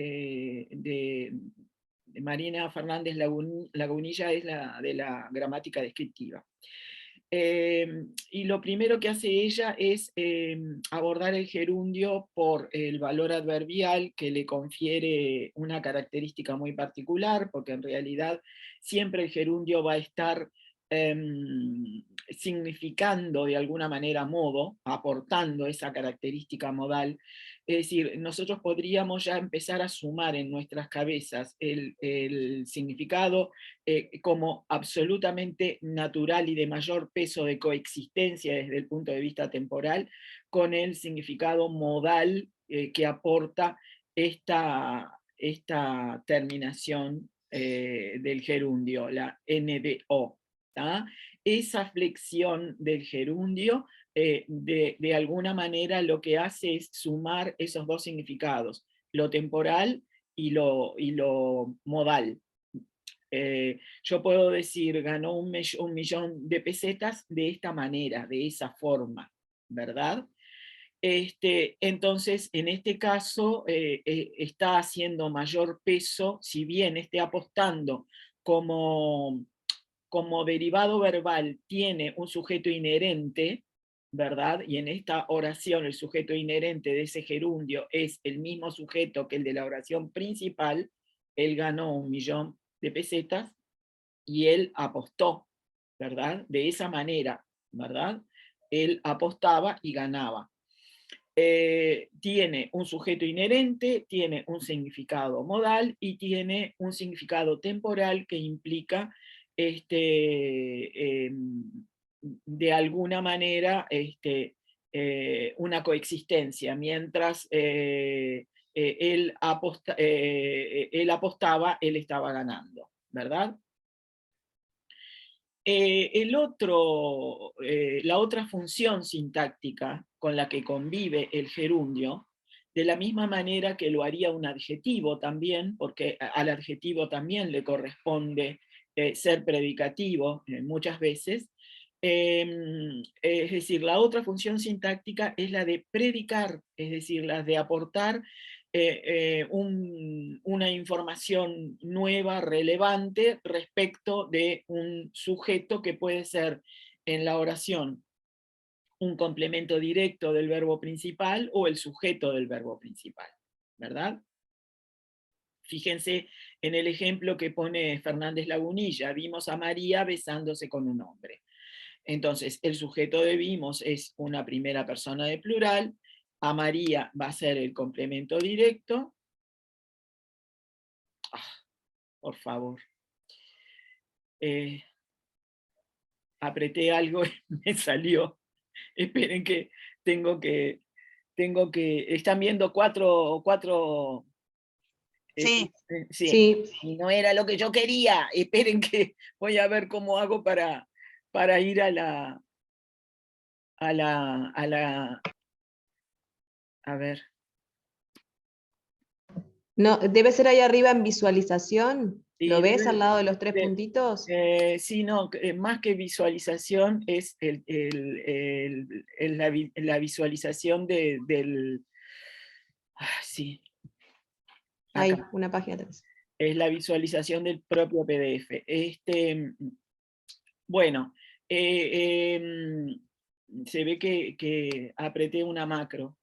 de Marina Fernández Lagunilla es la de la gramática descriptiva. Y lo primero que hace ella es abordar el gerundio por el valor adverbial que le confiere una característica muy particular, porque en realidad siempre el gerundio va a estar significando de alguna manera modo, aportando esa característica modal. Es decir, nosotros podríamos ya empezar a sumar en nuestras cabezas el significado como absolutamente natural y de mayor peso de coexistencia desde el punto de vista temporal, con el significado modal que aporta esta terminación del gerundio, la NDO. ¿tá? Esa flexión del gerundio de alguna manera lo que hace es sumar esos dos significados, lo temporal y lo modal. Yo puedo decir, ganó un millón de pesetas de esta manera, de esa forma, ¿verdad? Entonces, en este caso, está haciendo mayor peso, si bien esté apostando como derivado verbal tiene un sujeto inherente, ¿verdad? Y en esta oración el sujeto inherente de ese gerundio es el mismo sujeto que el de la oración principal, él ganó un millón de pesetas y él apostó, ¿verdad? De esa manera, ¿verdad? Él apostaba y ganaba. Tiene un sujeto inherente, tiene un significado modal y tiene un significado temporal que implica de alguna manera una coexistencia, mientras él apostaba, él estaba ganando, ¿verdad? La otra función sintáctica con la que convive el gerundio, de la misma manera que lo haría un adjetivo también, porque al adjetivo también le corresponde ser predicativo muchas veces, es decir, la otra función sintáctica es la de predicar, es decir, la de aportar una información nueva, relevante, respecto de un sujeto que puede ser en la oración un complemento directo del verbo principal o el sujeto del verbo principal, ¿verdad? Fíjense en el ejemplo que pone Fernández Lagunilla, vimos a María besándose con un hombre. Entonces, el sujeto de vimos es una primera persona de plural, a María va a ser el complemento directo. Por favor. Apreté algo y me salió. Esperen que tengo que, están viendo cuatro, Sí. sí, Sí, y no era lo que yo quería. Esperen que voy a ver cómo hago para ir a ver. no, debe ser ahí arriba en visualización. Sí, ¿Lo ves al lado de los tres puntitos? sí, no, más que visualización es la visualización del... sí, Ahí, acá. una página atrás. Es la visualización del propio PDF. Bueno, se ve que apreté una macro.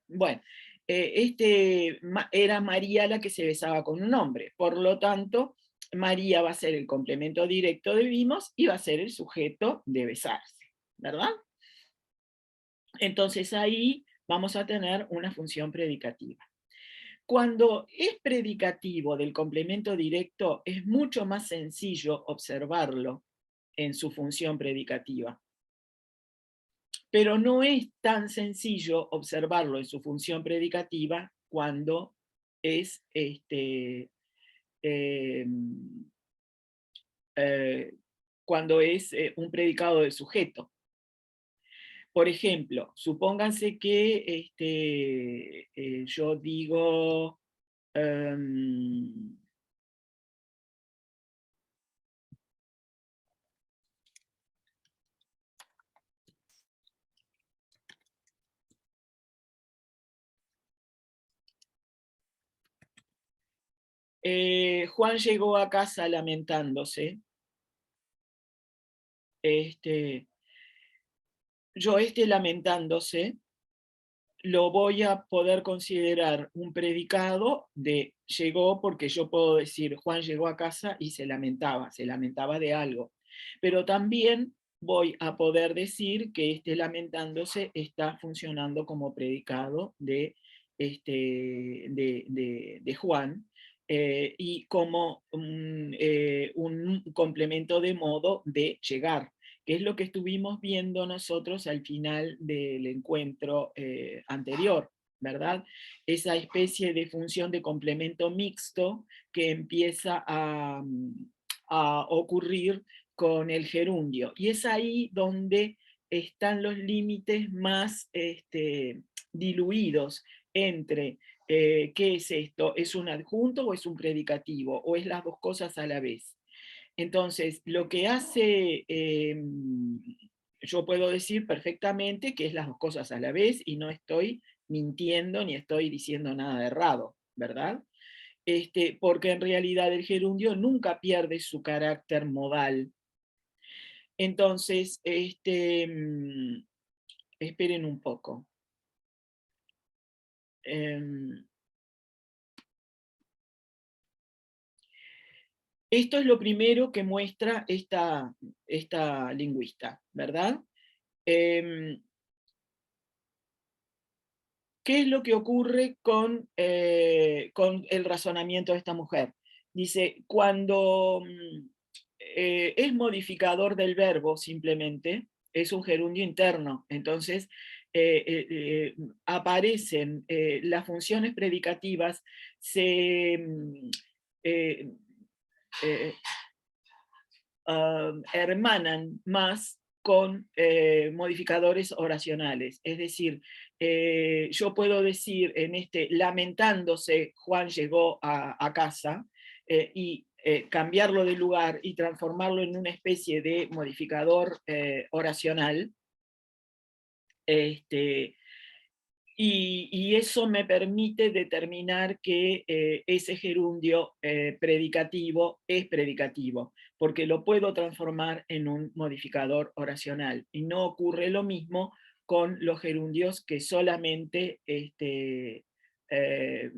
Bueno, era María la que se besaba con un hombre, por lo tanto, María va a ser el complemento directo de vimos y va a ser el sujeto de besarse, ¿verdad? Entonces ahí vamos a tener una función predicativa. Cuando es predicativo del complemento directo, es mucho más sencillo observarlo en su función predicativa. Pero no es tan sencillo observarlo en su función predicativa cuando es eh, un predicado del sujeto. Por ejemplo, supónganse que yo digo... Juan llegó a casa lamentándose. Yo lamentándose lo voy a poder considerar un predicado de llegó, porque yo puedo decir Juan llegó a casa y se lamentaba de algo. Pero también voy a poder decir que lamentándose está funcionando como predicado de Juan, y como un complemento de modo de llegar, que es lo que estuvimos viendo nosotros al final del encuentro anterior, ¿verdad? Esa especie de función de complemento mixto que empieza a ocurrir con el gerundio. Y es ahí donde están los límites más diluidos entre ¿qué es esto? ¿Es un adjunto o es un predicativo? ¿O es las dos cosas a la vez? Entonces, lo que hace, yo puedo decir perfectamente que es las dos cosas a la vez y no estoy mintiendo ni estoy diciendo nada de errado, ¿verdad? Porque en realidad el gerundio nunca pierde su carácter modal. Entonces, esperen un poco. Esto es lo primero que muestra esta lingüista, ¿verdad? ¿Qué es lo que ocurre con el razonamiento de esta mujer? Dice, cuando es modificador del verbo simplemente, es un gerundio interno, entonces aparecen las funciones predicativas, se hermanan más con modificadores oracionales. Es decir, yo puedo decir en lamentándose, Juan llegó a casa, y cambiarlo de lugar y transformarlo en una especie de modificador oracional. Y eso me permite determinar que ese gerundio predicativo es predicativo, porque lo puedo transformar en un modificador oracional. Y no ocurre lo mismo con los gerundios que solamente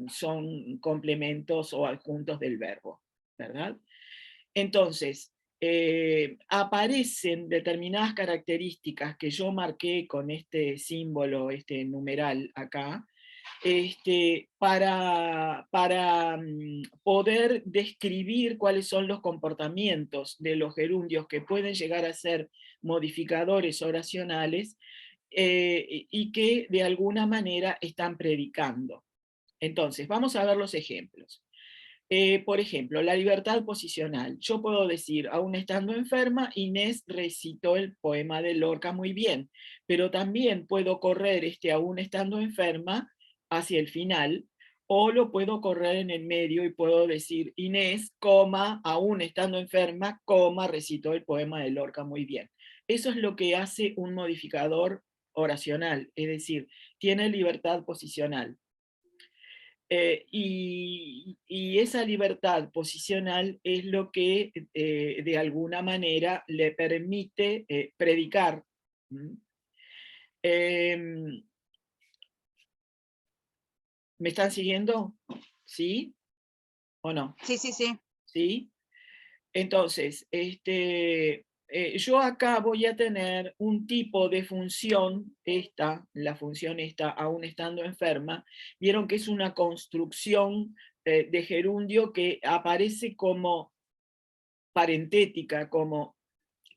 son complementos o adjuntos del verbo, ¿verdad? Entonces, aparecen determinadas características que yo marqué con este símbolo, este numeral acá, para poder describir cuáles son los comportamientos de los gerundios que pueden llegar a ser modificadores oracionales, y que de alguna manera están predicando. Entonces, vamos a ver los ejemplos. Por ejemplo, la libertad posicional. Yo puedo decir, aún estando enferma, Inés recitó el poema de Lorca muy bien, pero también puedo correr aún estando enferma hacia el final, o lo puedo correr en el medio y puedo decir, Inés, coma, aún estando enferma, coma, recitó el poema de Lorca muy bien. Eso es lo que hace un modificador oracional, es decir, tiene libertad posicional. Y esa libertad posicional es lo que de alguna manera le permite predicar. ¿Me están siguiendo? ¿Sí o no? Sí, sí, sí. ¿Sí? Entonces, yo acá voy a tener un tipo de función, la función esta, aún estando enferma, vieron que es una construcción de gerundio que aparece como parentética, como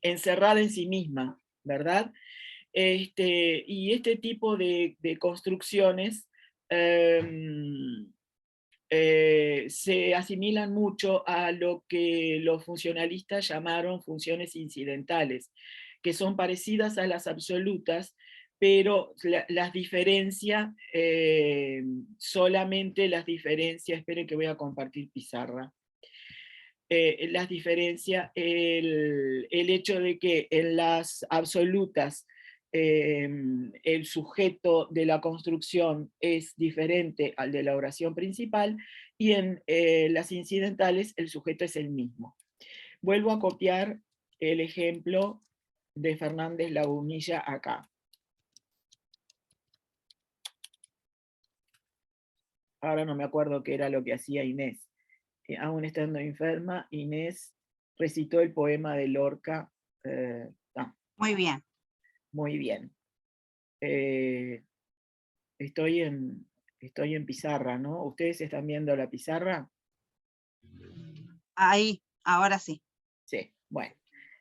encerrada en sí misma, ¿verdad? Y este tipo de construcciones se asimilan mucho a lo que los funcionalistas llamaron funciones incidentales, que son parecidas a las absolutas, pero las diferencia, solamente las diferencias, esperen que voy a compartir pizarra, las diferencias, el hecho de que en las absolutas el sujeto de la construcción es diferente al de la oración principal, y en las incidentales el sujeto es el mismo. Vuelvo a copiar el ejemplo de Fernández Lagunilla acá. Ahora no me acuerdo qué era lo que hacía Inés. Aún estando enferma, Inés recitó el poema de Lorca. Muy bien. Muy bien. Estoy en pizarra, ¿no? ¿Ustedes están viendo la pizarra? Ahí, ahora sí. Sí, bueno.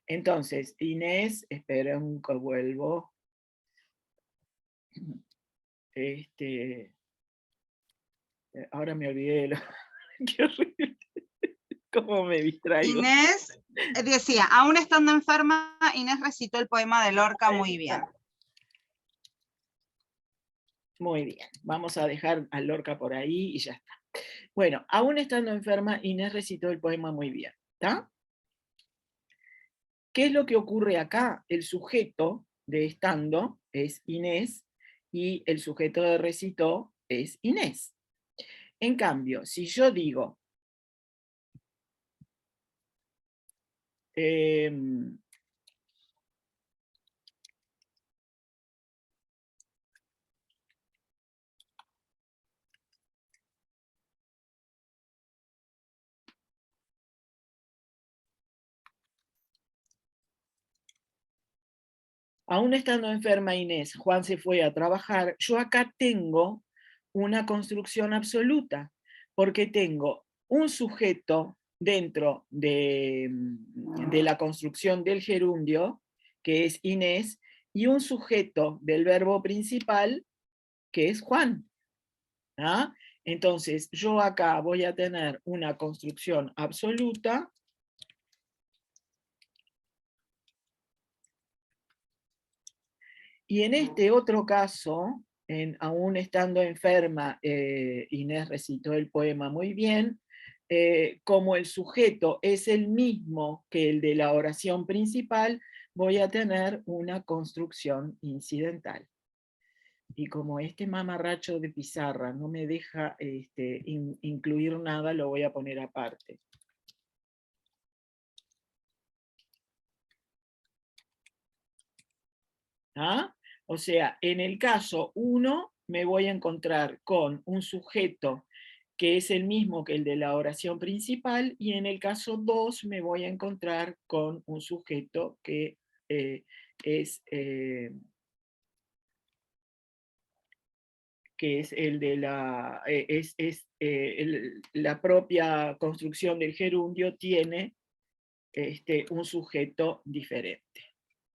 Entonces, Inés, esperen que vuelvo. Ahora me olvidé de lo... Qué horrible. ¿Cómo me distraigo? Inés decía, aún estando enferma, Inés recitó el poema de Lorca muy bien. Muy bien, vamos a dejar a Lorca por ahí y ya está. Bueno, aún estando enferma, Inés recitó el poema muy bien, ¿está? ¿Qué es lo que ocurre acá? El sujeto de estando es Inés y el sujeto de recitó es Inés. En cambio, si yo digo, aún estando enferma Inés, Juan se fue a trabajar, yo acá tengo una construcción absoluta, porque tengo un sujeto dentro de la construcción del gerundio, que es Inés, y un sujeto del verbo principal, que es Juan. ¿Ah? Entonces, yo acá voy a tener una construcción absoluta y en este otro caso, aún estando enferma, Inés recitó el poema muy bien, como el sujeto es el mismo que el de la oración principal, voy a tener una construcción incidental. Y como este mamarracho de pizarra no me deja incluir nada, lo voy a poner aparte. ¿Ah? O sea, en el caso 1 me voy a encontrar con un sujeto que es el mismo que el de la oración principal, y en el caso 2 me voy a encontrar con un sujeto que es el de la propia construcción del gerundio tiene un sujeto diferente.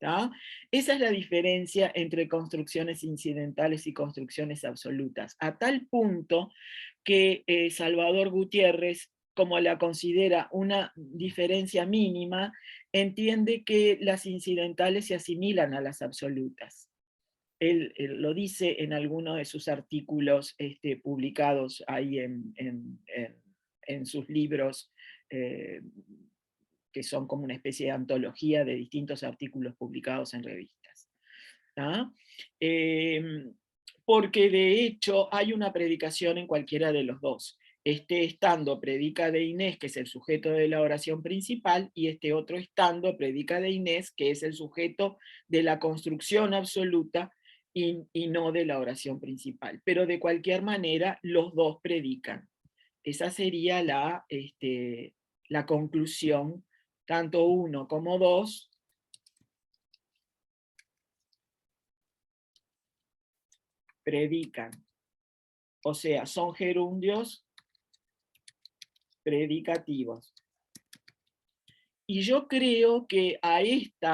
¿tá? Esa es la diferencia entre construcciones incidentales y construcciones absolutas, a tal punto que Salvador Gutiérrez, como la considera una diferencia mínima, entiende que las incidentales se asimilan a las absolutas. Él lo dice en alguno de sus artículos publicados ahí en sus libros, que son como una especie de antología de distintos artículos publicados en revistas. Porque de hecho hay una predicación en cualquiera de los dos. Este estando predica de Inés, que es el sujeto de la oración principal, y este otro estando predica de Inés, que es el sujeto de la construcción absoluta y no de la oración principal. Pero de cualquier manera, los dos predican. Esa sería la conclusión, tanto uno como dos predican. O sea, son gerundios predicativos. Y yo creo que a este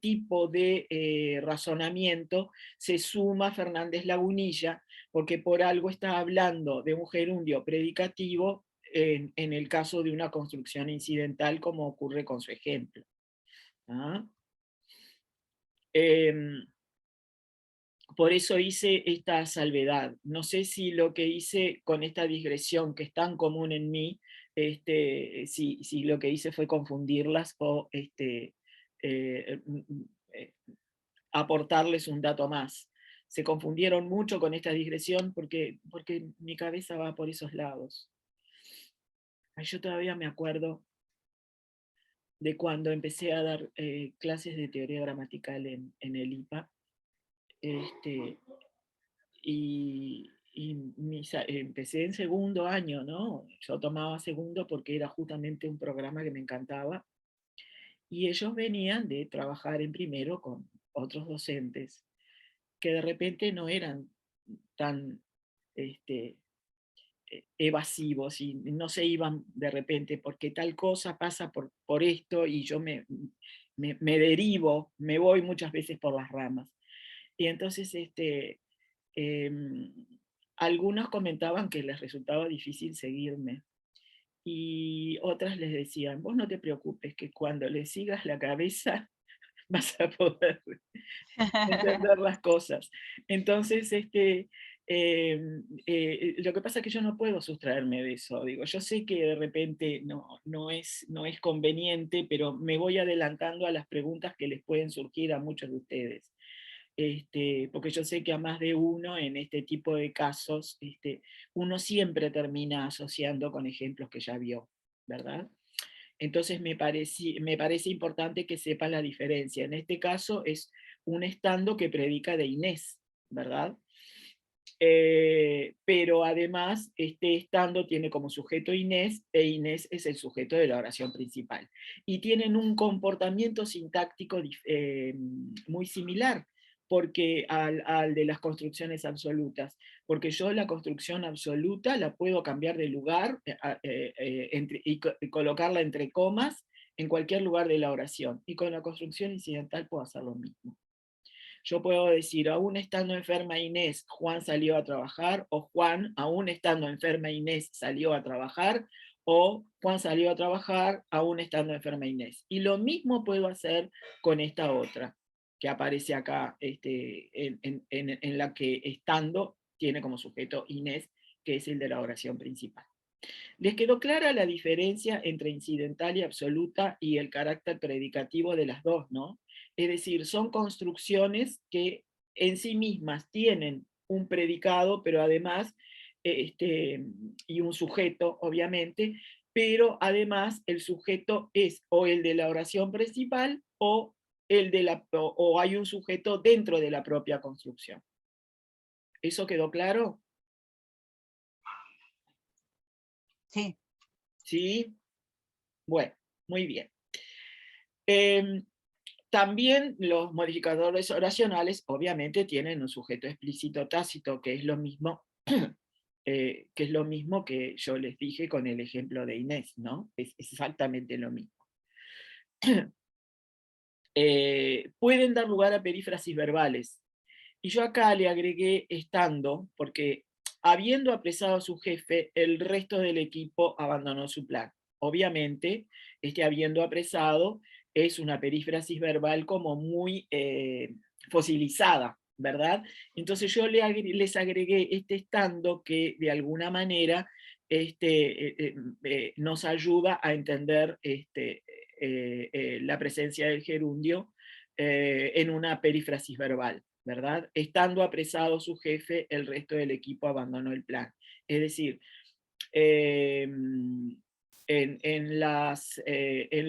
tipo de razonamiento se suma Fernández Lagunilla, porque por algo está hablando de un gerundio predicativo en el caso de una construcción incidental, como ocurre con su ejemplo. ¿Ah? Por eso hice esta salvedad. No sé si lo que hice con esta digresión que es tan común en mí, si lo que hice fue confundirlas o aportarles un dato más. Se confundieron mucho con esta digresión porque mi cabeza va por esos lados. Yo todavía me acuerdo de cuando empecé a dar clases de teoría gramatical en el IPA, empecé en segundo año, ¿no? Yo tomaba segundo porque era justamente un programa que me encantaba, y ellos venían de trabajar en primero con otros docentes que de repente no eran tan evasivos y no se iban de repente porque tal cosa pasa por esto y yo me derivo, me voy muchas veces por las ramas. Y entonces algunos comentaban que les resultaba difícil seguirme y otras les decían, vos no te preocupes, que cuando le sigas la cabeza vas a poder entender las cosas. Entonces, lo que pasa es que yo no puedo sustraerme de eso. Digo, yo sé que de repente no es conveniente, pero me voy adelantando a las preguntas que les pueden surgir a muchos de ustedes. Porque yo sé que a más de uno en este tipo de casos, uno siempre termina asociando con ejemplos que ya vio, ¿verdad? Entonces me parece importante que sepan la diferencia. En este caso es un estando que predica de Inés, ¿verdad? Pero además este estando tiene como sujeto Inés, e Inés es el sujeto de la oración principal. Y tienen un comportamiento sintáctico muy similar porque al de las construcciones absolutas, porque yo la construcción absoluta la puedo cambiar de lugar y colocarla entre comas en cualquier lugar de la oración, y con la construcción incidental puedo hacer lo mismo. Yo puedo decir, aún estando enferma Inés, Juan salió a trabajar, o Juan, aún estando enferma Inés, salió a trabajar, o Juan salió a trabajar, aún estando enferma Inés. Y lo mismo puedo hacer con esta otra, que aparece acá, en la que estando tiene como sujeto Inés, que es el de la oración principal. ¿Les quedó clara la diferencia entre incidental y absoluta y el carácter predicativo de las dos, no? Es decir, son construcciones que en sí mismas tienen un predicado, pero además, y un sujeto, obviamente, pero además el sujeto es o el de la oración principal o hay un sujeto dentro de la propia construcción. ¿Eso quedó claro? Sí. ¿Sí? Bueno, muy bien. También los modificadores oracionales obviamente tienen un sujeto explícito tácito, que es lo mismo, que yo les dije con el ejemplo de Inés, ¿no? Es exactamente lo mismo. Pueden dar lugar a perífrasis verbales. Y yo acá le agregué estando, porque habiendo apresado a su jefe, el resto del equipo abandonó su plan. Obviamente, habiendo apresado es una perífrasis verbal como muy fosilizada, ¿verdad? Entonces yo les agregué este estando que de alguna manera nos ayuda a entender la presencia del gerundio en una perífrasis verbal, ¿verdad? Estando apresado su jefe, el resto del equipo abandonó el plan. Es decir, en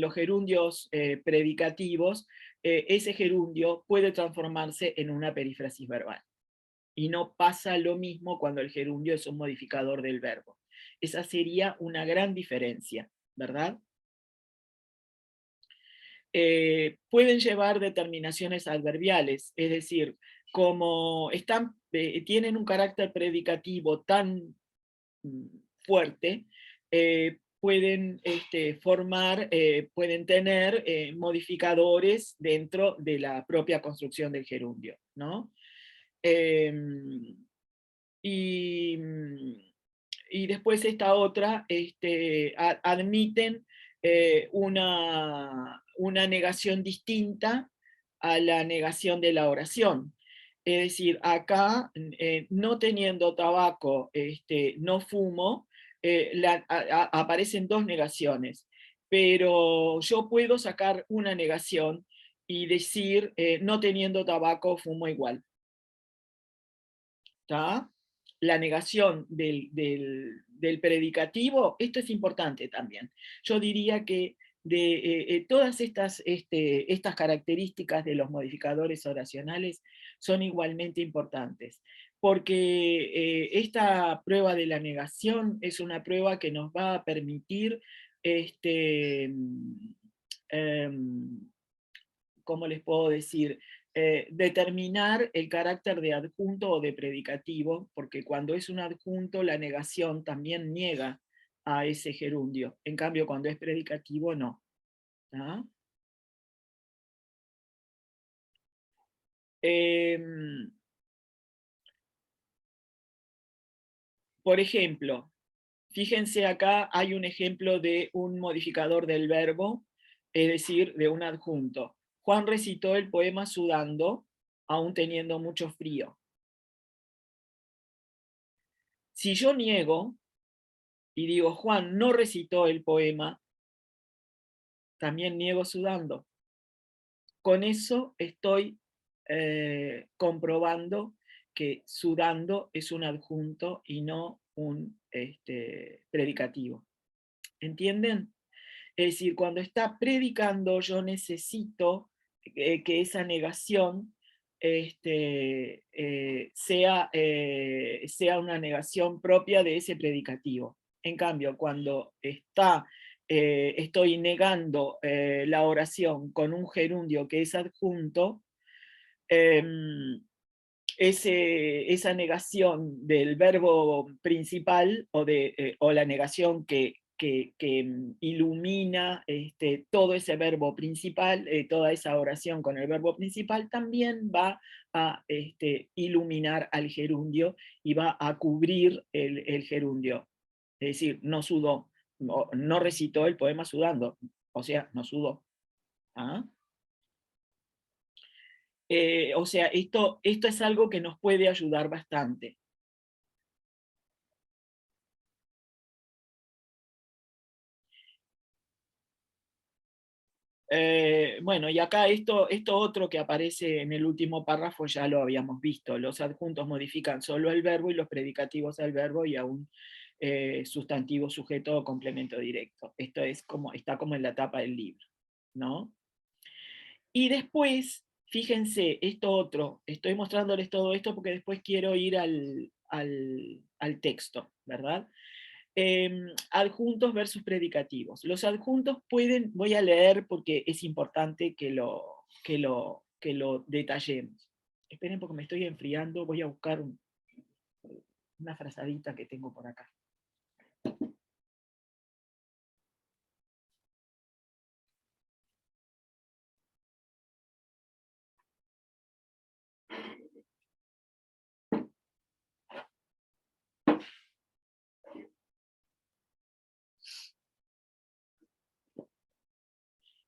los gerundios predicativos, ese gerundio puede transformarse en una perífrasis verbal. Y no pasa lo mismo cuando el gerundio es un modificador del verbo. Esa sería una gran diferencia, ¿verdad? Pueden llevar determinaciones adverbiales, es decir, como tienen un carácter predicativo tan fuerte, pueden pueden tener modificadores dentro de la propia construcción del gerundio, ¿no? Y después esta otra, admiten una negación distinta a la negación de la oración. Es decir, acá, no teniendo tabaco, no fumo, aparecen dos negaciones, pero yo puedo sacar una negación y decir, no teniendo tabaco fumo igual. ¿Está? La negación del predicativo, esto es importante también. Yo diría que de todas estas características de los modificadores oracionales son igualmente importantes, porque esta prueba de la negación es una prueba que nos va a permitir ¿cómo les puedo decir? Determinar el carácter de adjunto o de predicativo, porque cuando es un adjunto la negación también niega a ese gerundio, en cambio cuando es predicativo no. ¿Ah? Por ejemplo, fíjense acá hay un ejemplo de un modificador del verbo, es decir, de un adjunto. Juan recitó el poema sudando, aún teniendo mucho frío. Si yo niego y digo, Juan no recitó el poema, también niego sudando. Con eso estoy comprobando que sudando es un adjunto y no un predicativo. ¿Entienden? Es decir, cuando está predicando yo necesito que esa negación sea una negación propia de ese predicativo. En cambio, cuando estoy negando la oración con un gerundio que es adjunto, esa negación del verbo principal o la negación que ilumina todo ese verbo principal, toda esa oración con el verbo principal, también va a iluminar al gerundio y va a cubrir el gerundio. Es decir, no sudó, no recitó el poema sudando, o sea, no sudó. ¿Ah? O sea, esto es algo que nos puede ayudar bastante. Bueno, y acá esto otro que aparece en el último párrafo ya lo habíamos visto. Los adjuntos modifican solo el verbo y los predicativos al verbo y a un sustantivo, sujeto o complemento directo. Esto está como en la tapa del libro, ¿no? Y después, fíjense, esto otro, estoy mostrándoles todo esto porque después quiero ir al texto, ¿verdad? Adjuntos versus predicativos. Los adjuntos voy a leer porque es importante que lo detallemos. Esperen porque me estoy enfriando, voy a buscar una frazadita que tengo por acá.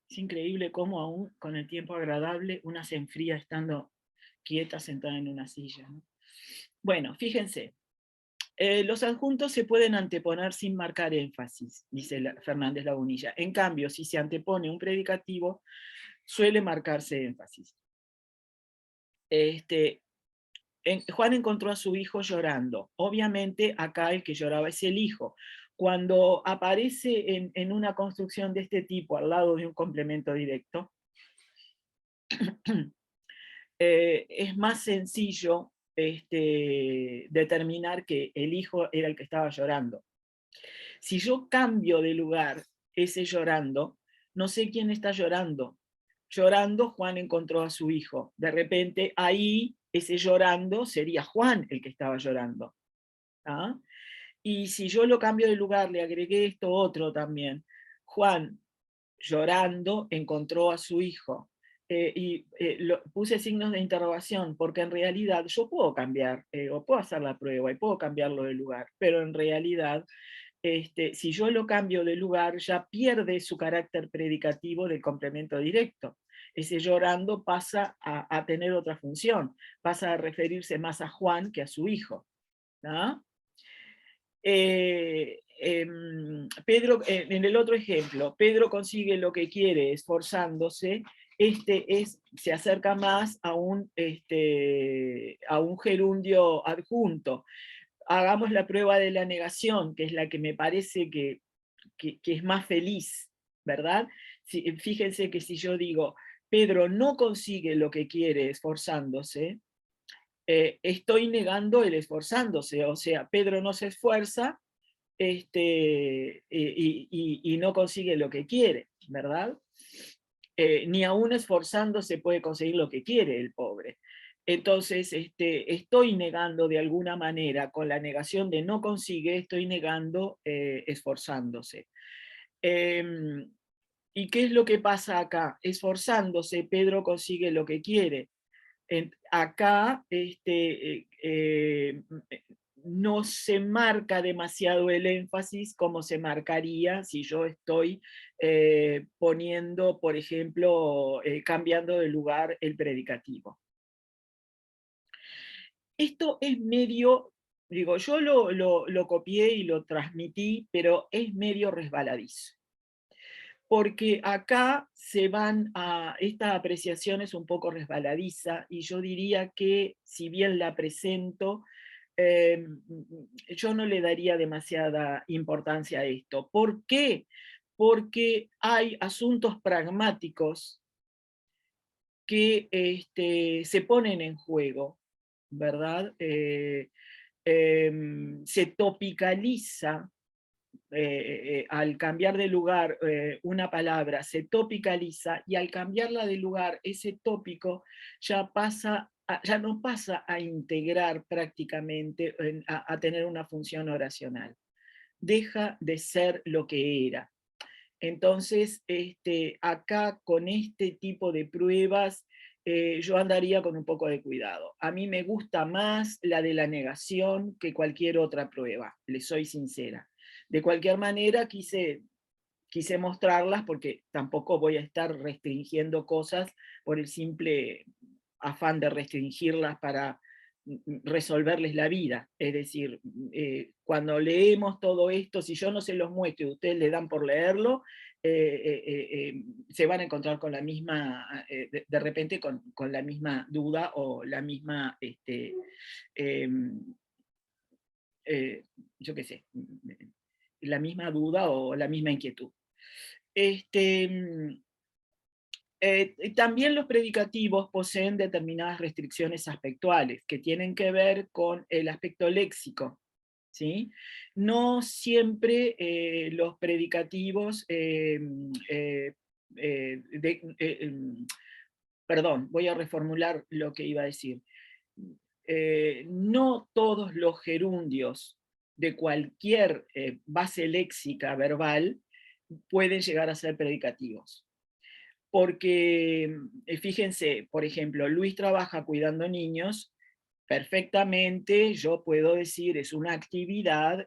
Es increíble cómo aún con el tiempo agradable una se enfría estando quieta sentada en una silla, ¿no? Bueno, fíjense, los adjuntos se pueden anteponer sin marcar énfasis, dice Fernández Lagunilla. En cambio, si se antepone un predicativo, suele marcarse énfasis. Juan encontró a su hijo llorando. Obviamente acá el que lloraba es el hijo. Cuando aparece en una construcción de este tipo al lado de un complemento directo, es más sencillo determinar que el hijo era el que estaba llorando. Si yo cambio de lugar ese llorando, no sé quién está llorando. Llorando, Juan encontró a su hijo. De repente ahí ese llorando sería Juan el que estaba llorando. ¿Ah? Y si yo lo cambio de lugar, le agregué esto otro también. Juan, llorando, encontró a su hijo. Puse signos de interrogación, porque en realidad yo puedo cambiar, o puedo hacer la prueba y puedo cambiarlo de lugar, pero en realidad, si yo lo cambio de lugar, ya pierde su carácter predicativo del complemento directo. Ese llorando pasa a tener otra función, pasa a referirse más a Juan que a su hijo. ¿No? Pedro, en el otro ejemplo, Pedro consigue lo que quiere esforzándose se acerca más a un gerundio adjunto. Hagamos la prueba de la negación, que es la que me parece que es más feliz, ¿verdad? Fíjense que si yo digo, Pedro no consigue lo que quiere esforzándose, estoy negando el esforzándose, o sea, Pedro no se esfuerza y no consigue lo que quiere, ¿verdad? Ni aún esforzándose puede conseguir lo que quiere el pobre. Entonces, estoy negando de alguna manera, con la negación de no consigue, estoy negando esforzándose. ¿Y qué es lo que pasa acá? Esforzándose, Pedro consigue lo que quiere. Acá no se marca demasiado el énfasis como se marcaría si yo estoy poniendo, por ejemplo, cambiando de lugar el predicativo. Esto es medio, digo, yo lo copié y lo transmití, pero es medio resbaladizo. Porque acá se van a, esta apreciación es un poco resbaladiza, y yo diría que si bien la presento, yo no le daría demasiada importancia a esto. ¿Por qué? Porque hay asuntos pragmáticos que se ponen en juego, ¿verdad? Se topicaliza, al cambiar de lugar una palabra, se topicaliza, y al cambiarla de lugar, ese tópico ya no pasa a integrar prácticamente, a tener una función oracional. Deja de ser lo que era. Entonces, acá con este tipo de pruebas, yo andaría con un poco de cuidado. A mí me gusta más la de la negación que cualquier otra prueba, les soy sincera. De cualquier manera, quise mostrarlas porque tampoco voy a estar restringiendo cosas por el simple afán de restringirlas para resolverles la vida. Es decir, cuando leemos todo esto, si yo no se los muestro y ustedes le dan por leerlo, se van a encontrar con la misma, de repente con la misma duda o la misma, yo qué sé, la misma duda o la misma inquietud. También los predicativos poseen determinadas restricciones aspectuales que tienen que ver con el aspecto léxico, ¿sí? No siempre los predicativos perdón, voy a reformular lo que iba a decir. No todos los gerundios de cualquier base léxica verbal pueden llegar a ser predicativos. Porque, fíjense, por ejemplo, Luis trabaja cuidando niños, perfectamente yo puedo decir es una actividad,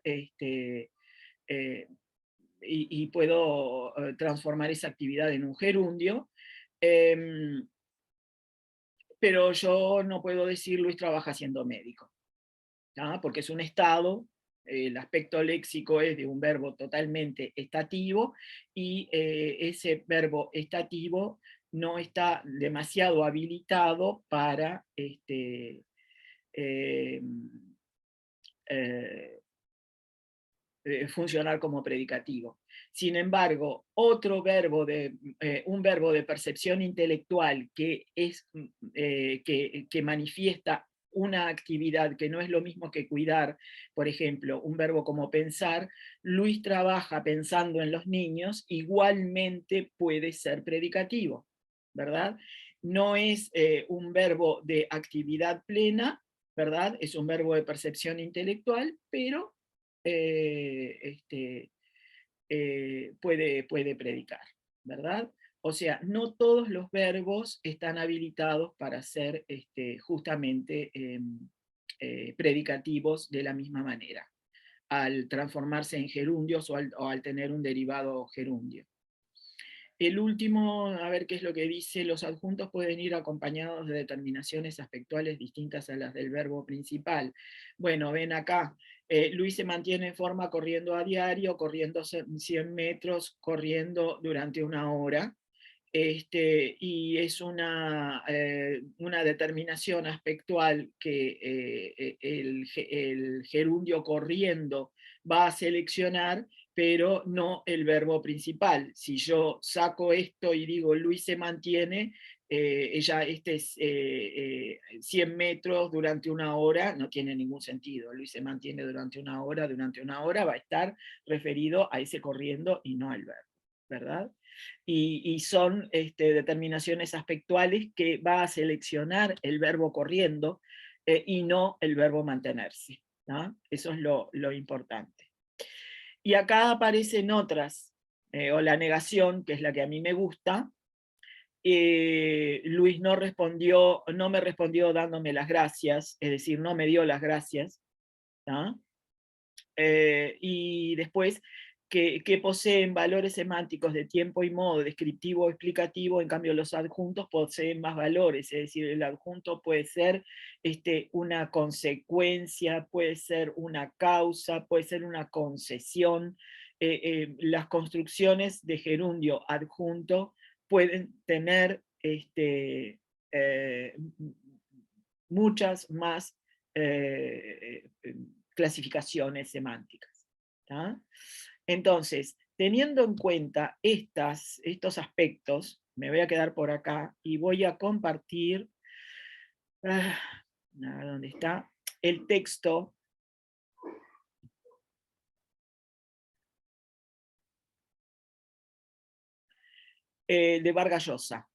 y puedo transformar esa actividad en un gerundio, pero yo no puedo decir Luis trabaja siendo médico, ¿tá? Porque es un estado, el aspecto léxico es de un verbo totalmente estativo, y ese verbo estativo no está demasiado habilitado para funcionar como predicativo. Sin embargo, un verbo de percepción intelectual que manifiesta una actividad que no es lo mismo que cuidar, por ejemplo, un verbo como pensar, Luis trabaja pensando en los niños, igualmente puede ser predicativo, ¿verdad? No es un verbo de actividad plena, ¿verdad? Es un verbo de percepción intelectual, pero puede predicar, ¿verdad? O sea, no todos los verbos están habilitados para ser justamente predicativos de la misma manera, al transformarse en gerundios o al tener un derivado gerundio. El último, a ver qué es lo que dice: los adjuntos pueden ir acompañados de determinaciones aspectuales distintas a las del verbo principal. Bueno, ven acá, Luis se mantiene en forma corriendo a diario, corriendo 100 metros, corriendo durante una hora. Y es una determinación aspectual que el gerundio corriendo va a seleccionar, pero no el verbo principal. Si yo saco esto y digo Luis se mantiene, ella, 100 metros durante una hora, no tiene ningún sentido. Luis se mantiene durante una hora va a estar referido a ese corriendo y no al verbo, ¿verdad? Y son determinaciones aspectuales que va a seleccionar el verbo corriendo y no el verbo mantenerse, ¿no? Eso es lo importante. Y acá aparecen otras, o la negación, que es la que a mí me gusta. Luis no me respondió dándome las gracias, es decir, no me dio las gracias, ¿no? Y después que poseen valores semánticos de tiempo y modo, descriptivo o explicativo, en cambio los adjuntos poseen más valores, es decir, el adjunto puede ser una consecuencia, puede ser una causa, puede ser una concesión. Las construcciones de gerundio adjunto pueden tener muchas más clasificaciones semánticas, ¿tá? Entonces, teniendo en cuenta estos aspectos, me voy a quedar por acá y voy a compartir, ¿dónde está? El texto de Vargas Llosa.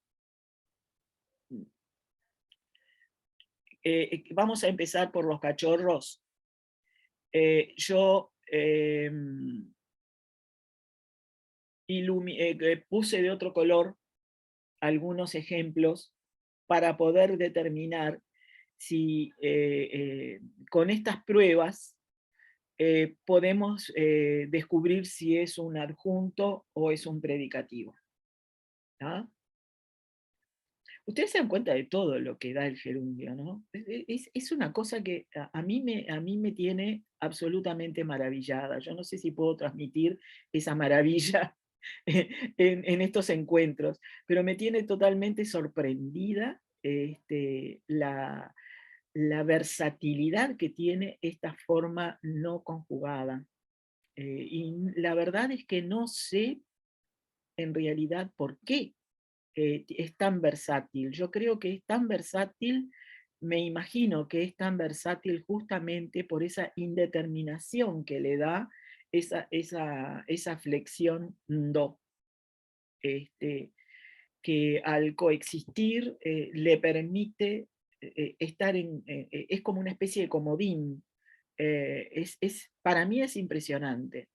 Vamos a empezar por los cachorros. Yo puse de otro color algunos ejemplos para poder determinar si con estas pruebas podemos descubrir si es un adjunto o es un predicativo. ¿Ah? Ustedes se dan cuenta de todo lo que da el gerundio, ¿no? Es una cosa que a mí me tiene absolutamente maravillada. Yo no sé si puedo transmitir esa maravilla en estos encuentros, pero me tiene totalmente sorprendida la versatilidad que tiene esta forma no conjugada. Y la verdad es que no sé en realidad por qué es tan versátil. Yo creo que es tan versátil, me imagino que es tan versátil justamente por esa indeterminación que le da esa flexión do. Que al coexistir le permite estar es como una especie de comodín. Para mí es impresionante.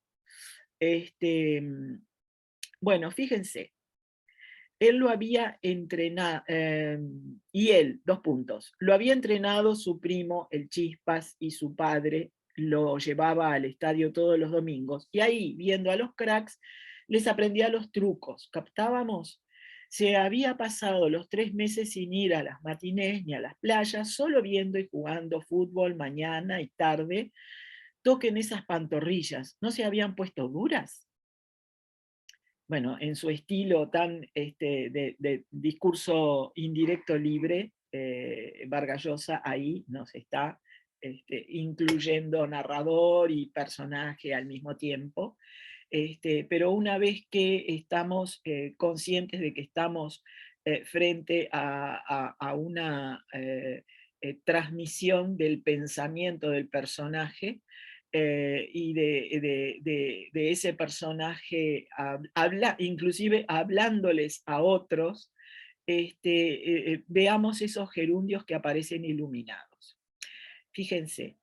Bueno, fíjense, él lo había entrenado, y él, 2 puntos, lo había entrenado su primo, el Chispas, y su padre lo llevaba al estadio todos los domingos, y ahí, viendo a los cracks, les aprendía los trucos, ¿captábamos? Se había pasado los 3 meses sin ir a las matinés ni a las playas, solo viendo y jugando fútbol mañana y tarde. Toquen esas pantorrillas, ¿no se habían puesto duras? Bueno, en su estilo tan de discurso indirecto libre, Vargas Llosa ahí nos está incluyendo narrador y personaje al mismo tiempo. Pero una vez que estamos conscientes de que estamos frente a una transmisión del pensamiento del personaje, y de ese personaje, inclusive hablándoles a otros, veamos esos gerundios que aparecen iluminados. Fíjense,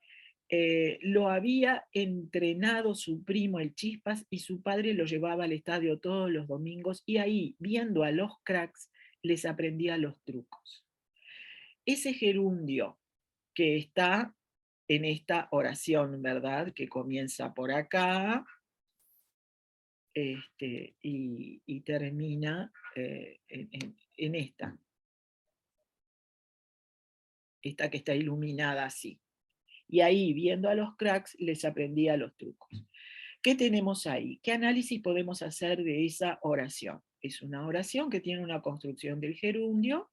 lo había entrenado su primo el Chispas y su padre lo llevaba al estadio todos los domingos y ahí, viendo a los cracks, les aprendía los trucos. Ese gerundio que está en esta oración, ¿verdad? Que comienza por acá y termina en esta que está iluminada así. Y ahí, viendo a los cracks, les aprendía los trucos. ¿Qué tenemos ahí? ¿Qué análisis podemos hacer de esa oración? es una oración que tiene una construcción del gerundio,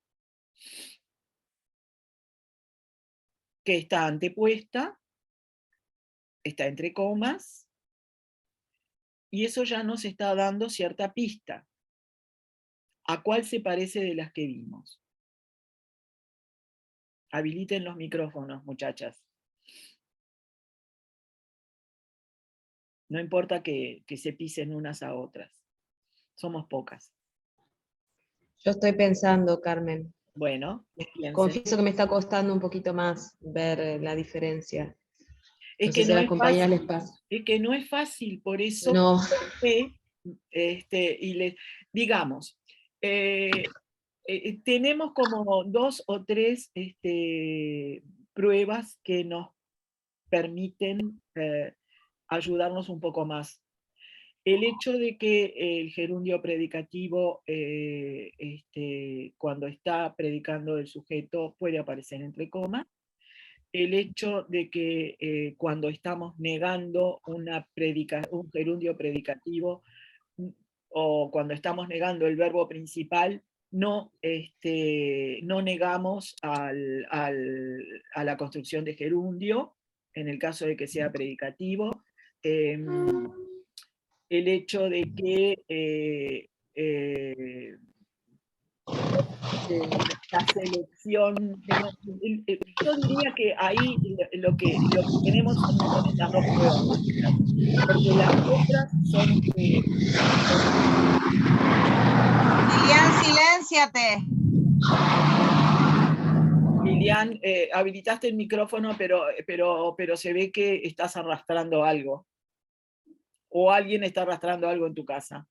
que está antepuesta, está entre comas, y eso ya nos está dando cierta pista. ¿A cuál se parece de las que vimos? Habiliten los micrófonos, muchachas. No importa que se pisen unas a otras. Somos pocas. Yo estoy pensando, Carmen. Bueno, piensen. Confieso que me está costando un poquito más ver la diferencia. Es No que sé si a no las es compañeras fácil. les pasa. Es que no es fácil, por eso No, y les digamos, tenemos como 2 o 3 pruebas que nos permiten ayudarnos un poco más. El hecho de que el gerundio predicativo, cuando está predicando el sujeto, puede aparecer entre comas. El hecho de que cuando estamos negando un gerundio predicativo, o cuando estamos negando el verbo principal, no negamos a la construcción de gerundio, en el caso de que sea predicativo. El hecho de que la selección, yo diría que ahí lo que tenemos son estas 2 pruebas básicas, porque las otras son Lilian, silénciate. Lilian, habilitaste el micrófono, pero se ve que estás arrastrando algo. O alguien está arrastrando algo en tu casa.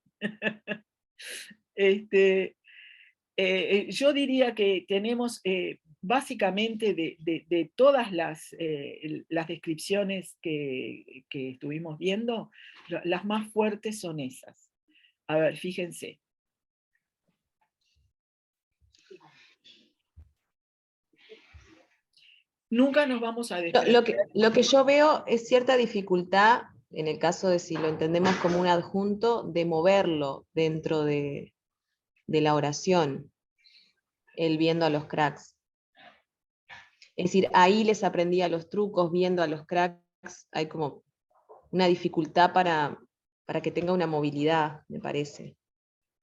Yo diría que tenemos básicamente de todas las descripciones que estuvimos viendo, las más fuertes son esas. A ver, fíjense. Nunca nos vamos a desprender. Lo que yo veo es cierta dificultad, en el caso de si lo entendemos como un adjunto, de moverlo dentro de la oración, el viendo a los cracks. Es decir, ahí les aprendía los trucos, viendo a los cracks, hay como una dificultad para que tenga una movilidad, me parece.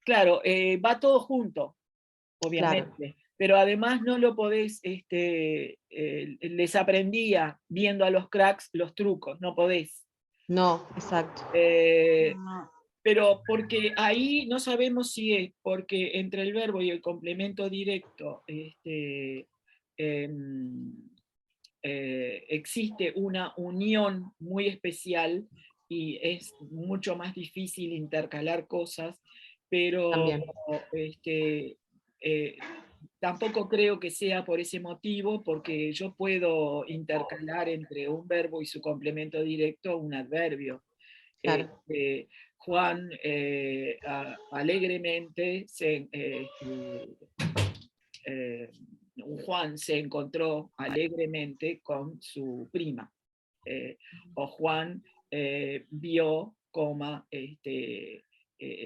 Claro, va todo junto, obviamente. Claro. Pero además no lo podés, les aprendía viendo a los cracks los trucos, no podés. No, exacto. Pero porque ahí no sabemos si es porque entre el verbo y el complemento directo existe una unión muy especial y es mucho más difícil intercalar cosas, pero También. tampoco creo que sea por ese motivo, porque yo puedo intercalar entre un verbo y su complemento directo un adverbio. Claro. Juan alegremente Juan se encontró alegremente con su prima. O Juan vio,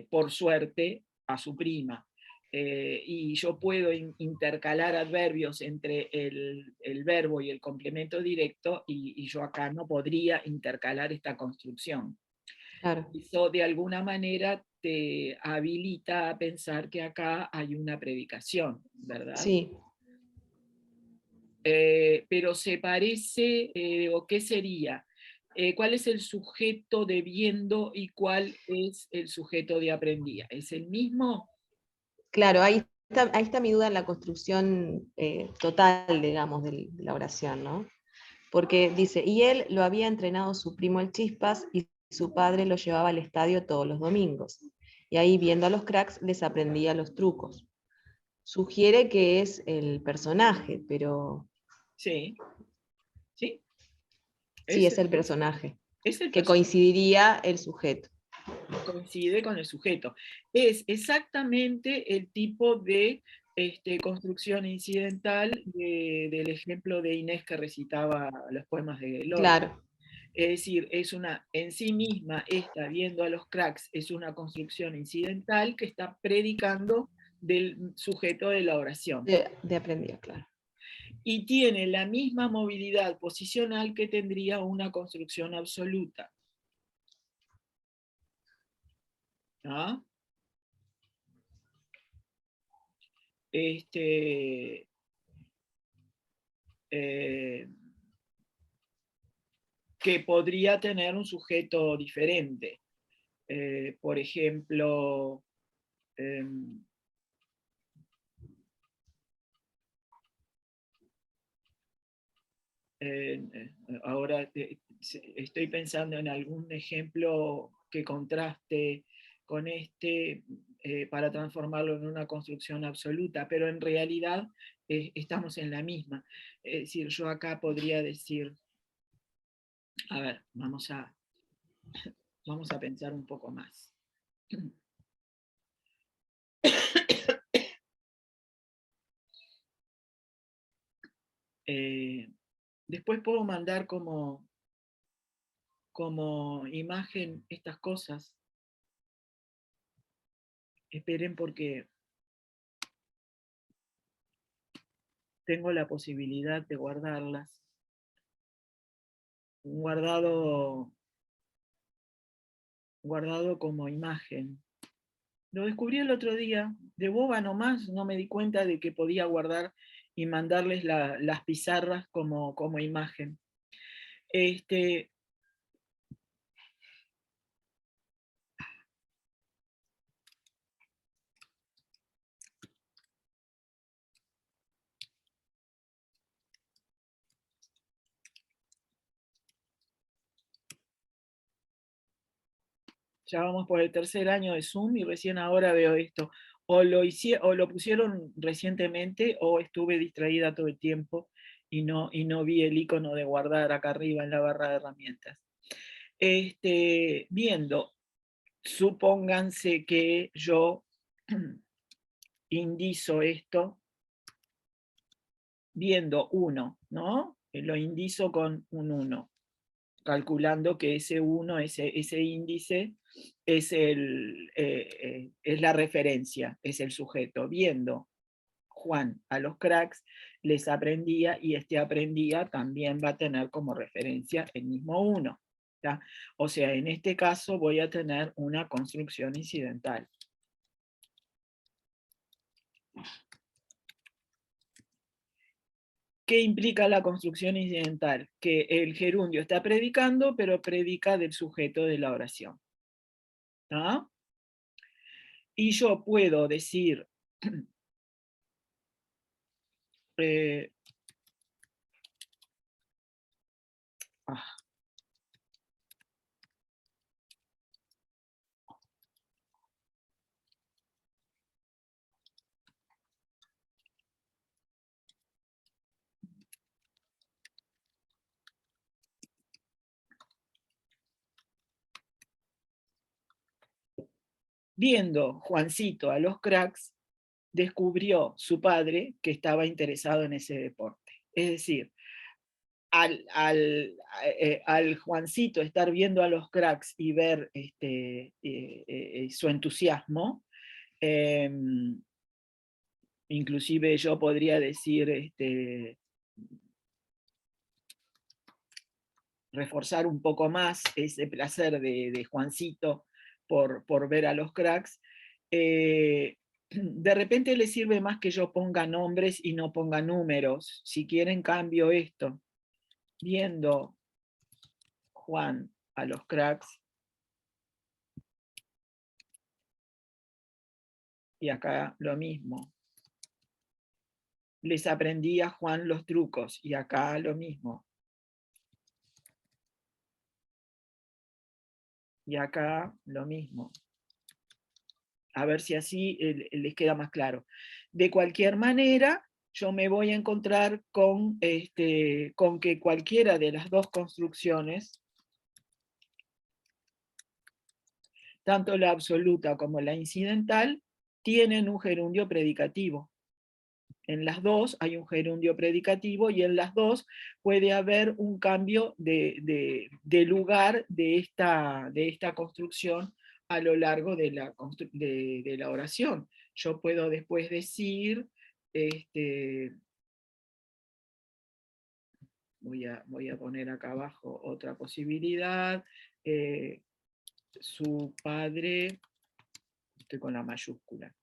por suerte, a su prima. Y yo puedo intercalar adverbios entre el verbo y el complemento directo, y yo acá no podría intercalar esta construcción. Claro. Eso de alguna manera te habilita a pensar que acá hay una predicación, ¿verdad? Sí. Pero se parece, o ¿qué sería? ¿Cuál es el sujeto de viendo y cuál es el sujeto de aprendía? ¿Es el mismo? Claro, ahí está mi duda en la construcción total, digamos, de la oración, ¿no? Porque dice, y él lo había entrenado su primo el Chispas y su padre lo llevaba al estadio todos los domingos. Y ahí viendo a los cracks les aprendía los trucos. Sugiere que es el personaje, pero Sí, sí. sí, Es es el, el personaje, es el que personaje. coincidiría el sujeto. Coincide con el sujeto. Es exactamente el tipo de construcción incidental del ejemplo de Inés que recitaba los poemas de Lorca. Claro. Es decir, en sí misma, esta, viendo a los cracks, es una construcción incidental que está predicando del sujeto de la oración. De aprendido, claro. Y tiene la misma movilidad posicional que tendría una construcción absoluta. ¿No? Que podría tener un sujeto diferente. Por ejemplo, ahora estoy pensando en algún ejemplo que contraste con para transformarlo en una construcción absoluta, pero en realidad estamos en la misma. Es decir, yo acá podría decir, a ver, vamos a pensar un poco más. Después puedo mandar como imagen estas cosas. Esperen porque tengo la posibilidad de guardarlas. Guardado como imagen. Lo descubrí el otro día, de boba nomás, no me di cuenta de que podía guardar y mandarles las pizarras como imagen. Ya vamos por el tercer año de Zoom y recién ahora veo esto. O lo pusieron recientemente o estuve distraída todo el tiempo y no vi el icono de guardar acá arriba en la barra de herramientas. Viendo, supónganse que yo indizo esto viendo 1, ¿no? Lo indizo con un 1, calculando que ese 1, ese índice, es la referencia, es el sujeto. Viendo Juan a los cracks, les aprendía, y aprendía también va a tener como referencia el mismo 1. ¿tá? O sea, en este caso voy a tener una construcción incidental. ¿Qué implica la construcción incidental? Que el gerundio está predicando, pero predica del sujeto de la oración. ¿Tá? Y yo puedo decir, viendo Juancito a los cracks, descubrió su padre que estaba interesado en ese deporte. Es decir, al Juancito estar viendo a los cracks y ver su entusiasmo, inclusive yo podría decir, reforzar un poco más ese placer de Juancito por ver a los cracks, de repente le sirve más que yo ponga nombres y no ponga números. Si quieren, cambio esto. Viendo Juan a los cracks, y acá lo mismo. Les aprendí a Juan los trucos, y acá lo mismo. Y acá lo mismo. A ver si así les queda más claro. De cualquier manera, yo me voy a encontrar con que cualquiera de las dos construcciones, tanto la absoluta como la incidental, tienen un gerundio predicativo. En las dos hay un gerundio predicativo y en las dos puede haber un cambio de lugar de esta construcción a lo largo de la oración. Yo puedo después decir, voy a poner acá abajo otra posibilidad, su padre, estoy con la mayúscula.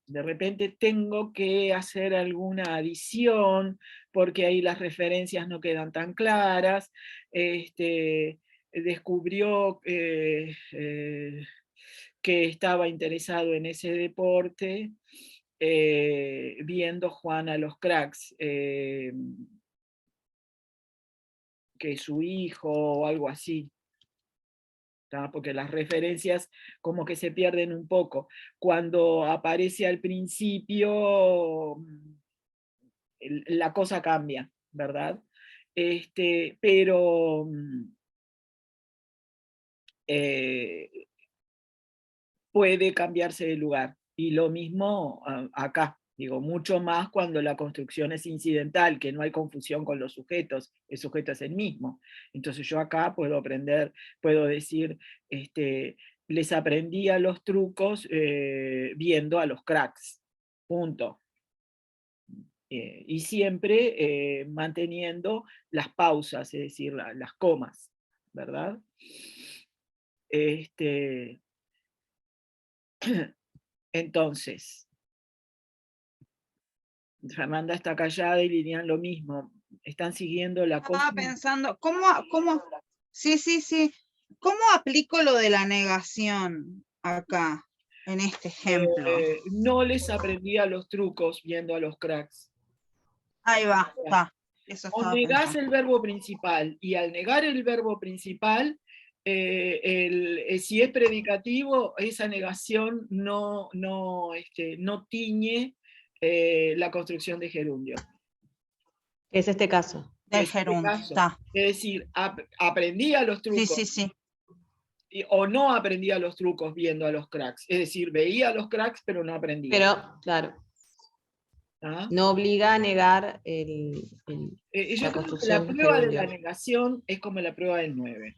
De repente tengo que hacer alguna adición, porque ahí las referencias no quedan tan claras. Descubrió que estaba interesado en ese deporte, viendo Juana los Cracks, que su hijo o algo así. Porque las referencias como que se pierden un poco. Cuando aparece al principio, la cosa cambia, ¿verdad? Pero puede cambiarse de lugar. Y lo mismo acá. Digo, mucho más cuando la construcción es incidental, que no hay confusión con los sujetos, el sujeto es el mismo. Entonces yo acá puedo aprender, puedo decir, les aprendí a los trucos viendo a los cracks, punto. Y siempre manteniendo las pausas, es decir, las comas, ¿verdad? Entonces, Fernanda está callada y Lilian lo mismo. Están siguiendo la cosa. Estaba pensando, sí, sí, sí, ¿cómo aplico lo de la negación acá, en este ejemplo? No les aprendía los trucos viendo a los cracks. Ahí va, está. Eso O estaba negás pensando. el verbo principal, y al negar el verbo principal, si es predicativo, esa negación no tiñe la construcción de gerundio. Es este caso. Del Es este gerundio, caso. está. Es decir, aprendía los Sí, trucos, sí, sí. o no aprendía los trucos viendo a los cracks. Es decir, veía a los cracks, pero no aprendía. Pero, claro, ¿Ah? no obliga a negar Yo la creo que construcción la del prueba de la gerundio. negación es como la prueba del 9.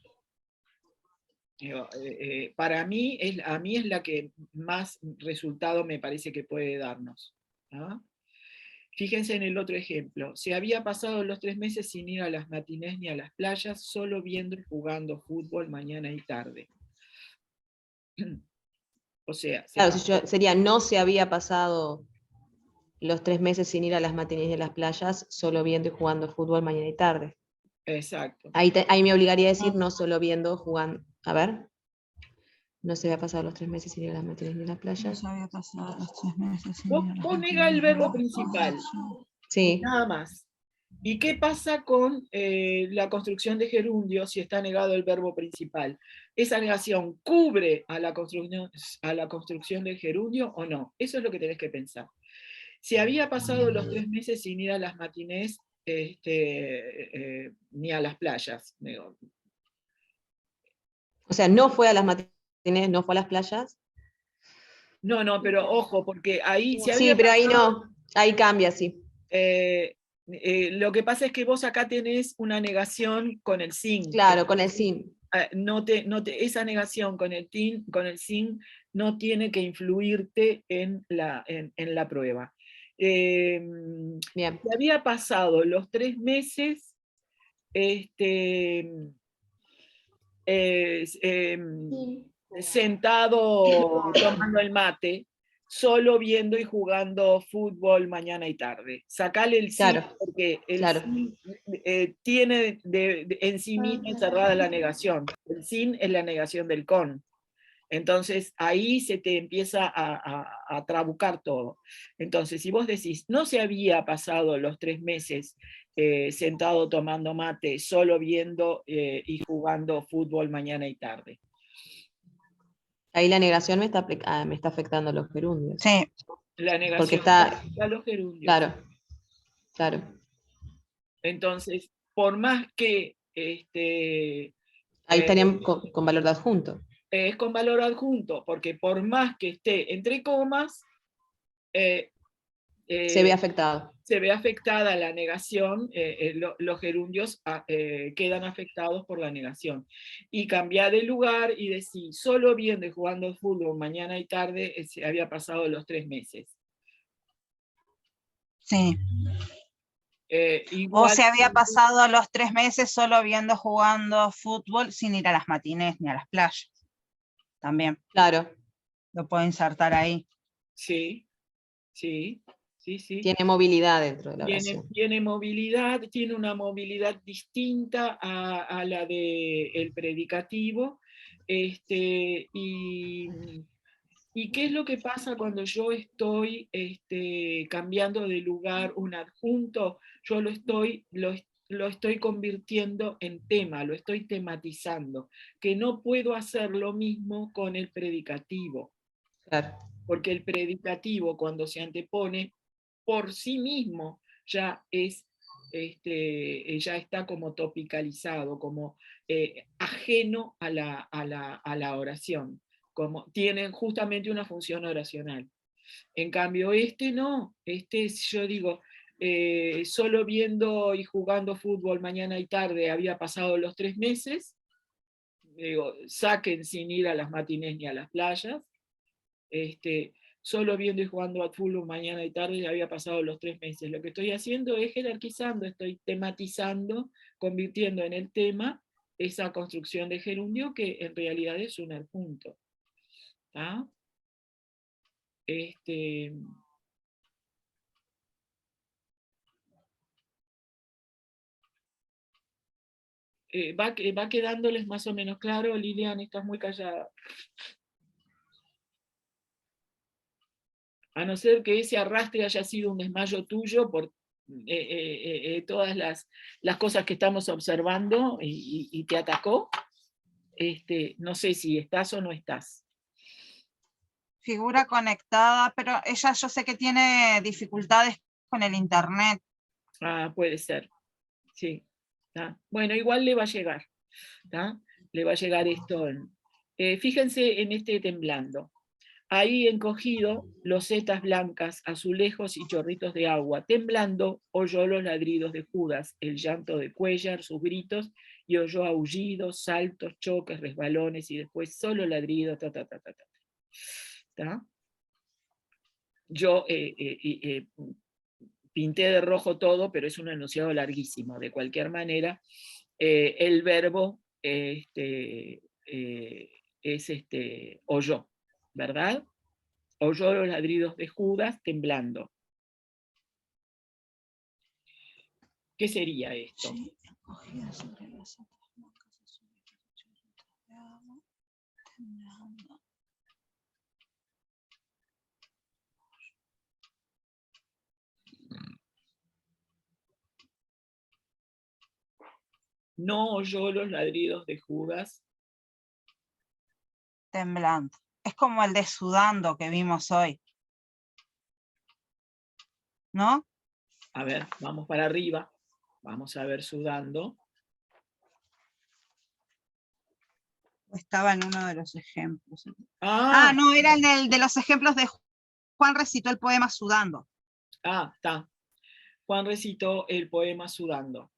Para mí a mí es la que más resultado me parece que puede darnos. ¿Ah? Fíjense en el otro ejemplo. Se había pasado los 3 meses sin ir a las matinés ni a las playas, solo viendo y jugando fútbol mañana y tarde. O sea, Claro, sería no se había pasado los 3 meses sin ir a las matinés y a las playas, solo viendo y jugando fútbol mañana y tarde. Exacto. Ahí me obligaría a decir no solo viendo, jugando. A ver. No se había pasado los 3 meses sin ir a las matinés ni a las No playas. se había pasado los 3 meses sin Vos ir a las nega el matinés. verbo principal, Sí. nada más. ¿Y qué pasa con la construcción de gerundio si está negado el verbo principal? ¿Esa negación cubre a la construcción del gerundio o no? Eso es lo que tenés que pensar. Si había pasado los 3 meses sin ir a las matinés ni a las playas. Digo. O sea, no fue a las matinés, no fue a las playas. No, pero ojo, porque ahí si Sí, había pero ahí pasado, no, ahí cambia, sí. lo que pasa es que vos acá tenés una negación con el sin. Claro, con el sin. Esa negación con el sin no tiene que influirte en la prueba. Bien. Se había pasado los 3 meses sentado tomando el mate, solo viendo y jugando fútbol mañana y tarde. Sacale el sí, Claro, porque el claro. sí tiene en sí misma encerrada la negación. El sin es la negación del con. Entonces ahí se te empieza a trabucar todo. Entonces, si vos decís, no se había pasado los 3 meses sentado tomando mate, solo viendo y jugando fútbol mañana y tarde. Ahí la negación me está afectando a los gerundios. Sí, La negación Porque está, a los gerundios. claro, claro. Entonces, por más que Ahí estarían con valor de adjunto. es con valor adjunto, porque por más que esté entre comas, Se ve afectado. se ve afectada la negación, los gerundios quedan afectados por la negación. Y cambiar de lugar y decir, solo viendo y jugando fútbol mañana y tarde, se había pasado los 3 meses. sí. O Igual, se había pasado los 3 meses solo jugando fútbol sin ir a las matinés ni a las playas. También Claro. lo puedo insertar ahí. sí, sí, sí, sí. Tiene movilidad dentro de la oración. Tiene movilidad, tiene una movilidad distinta a la del predicativo. ¿Y qué es lo que pasa cuando yo estoy cambiando de lugar un adjunto? Yo lo estoy convirtiendo en tema, lo estoy tematizando, que no puedo hacer lo mismo con el predicativo. Claro. Porque el predicativo, cuando se antepone por sí mismo, ya está como topicalizado, como ajeno a la oración, como tienen justamente una función oracional. En cambio, no, yo digo, solo viendo y jugando fútbol mañana y tarde había pasado los 3 meses, digo, saquen sin ir a las matinés ni a las playas, solo viendo y jugando a fútbol mañana y tarde ya había pasado los 3 meses. Lo que estoy haciendo es jerarquizando, estoy tematizando, convirtiendo en el tema esa construcción de gerundio que en realidad es un adjunto. ¿Ah? ¿Va quedándoles más o menos claro? Lilian, estás muy callada. A no ser que ese arrastre haya sido un desmayo tuyo por todas las cosas que estamos observando y te atacó. No sé si estás o no estás. Figura conectada, pero ella yo sé que tiene dificultades con el internet. Ah, puede ser. Sí. ¿Tá? Bueno, igual le va a llegar. ¿Tá? Le va a llegar esto. Fíjense en este temblando. Ahí encogido, losetas blancas, azulejos y chorritos de agua, temblando, oyó los ladridos de Judas, el llanto de Cuellar, sus gritos, y oyó aullidos, saltos, choques, resbalones, y después solo ladridos, ta, ta, ta, ta, ta. ¿Tá? Yo pinté de rojo todo, pero es un enunciado larguísimo. De cualquier manera, el verbo es oyó, ¿verdad? Oyó los ladridos de Judas temblando. ¿Qué sería esto? Sí. No oyó los ladridos de Judas. Temblando. Es como el de sudando que vimos hoy. ¿No? A ver, vamos para arriba. Vamos a ver sudando. Estaba en uno de los ejemplos. Ah, No, era en el de los ejemplos de Juan recitó el poema Sudando. está. Juan recitó el poema Sudando.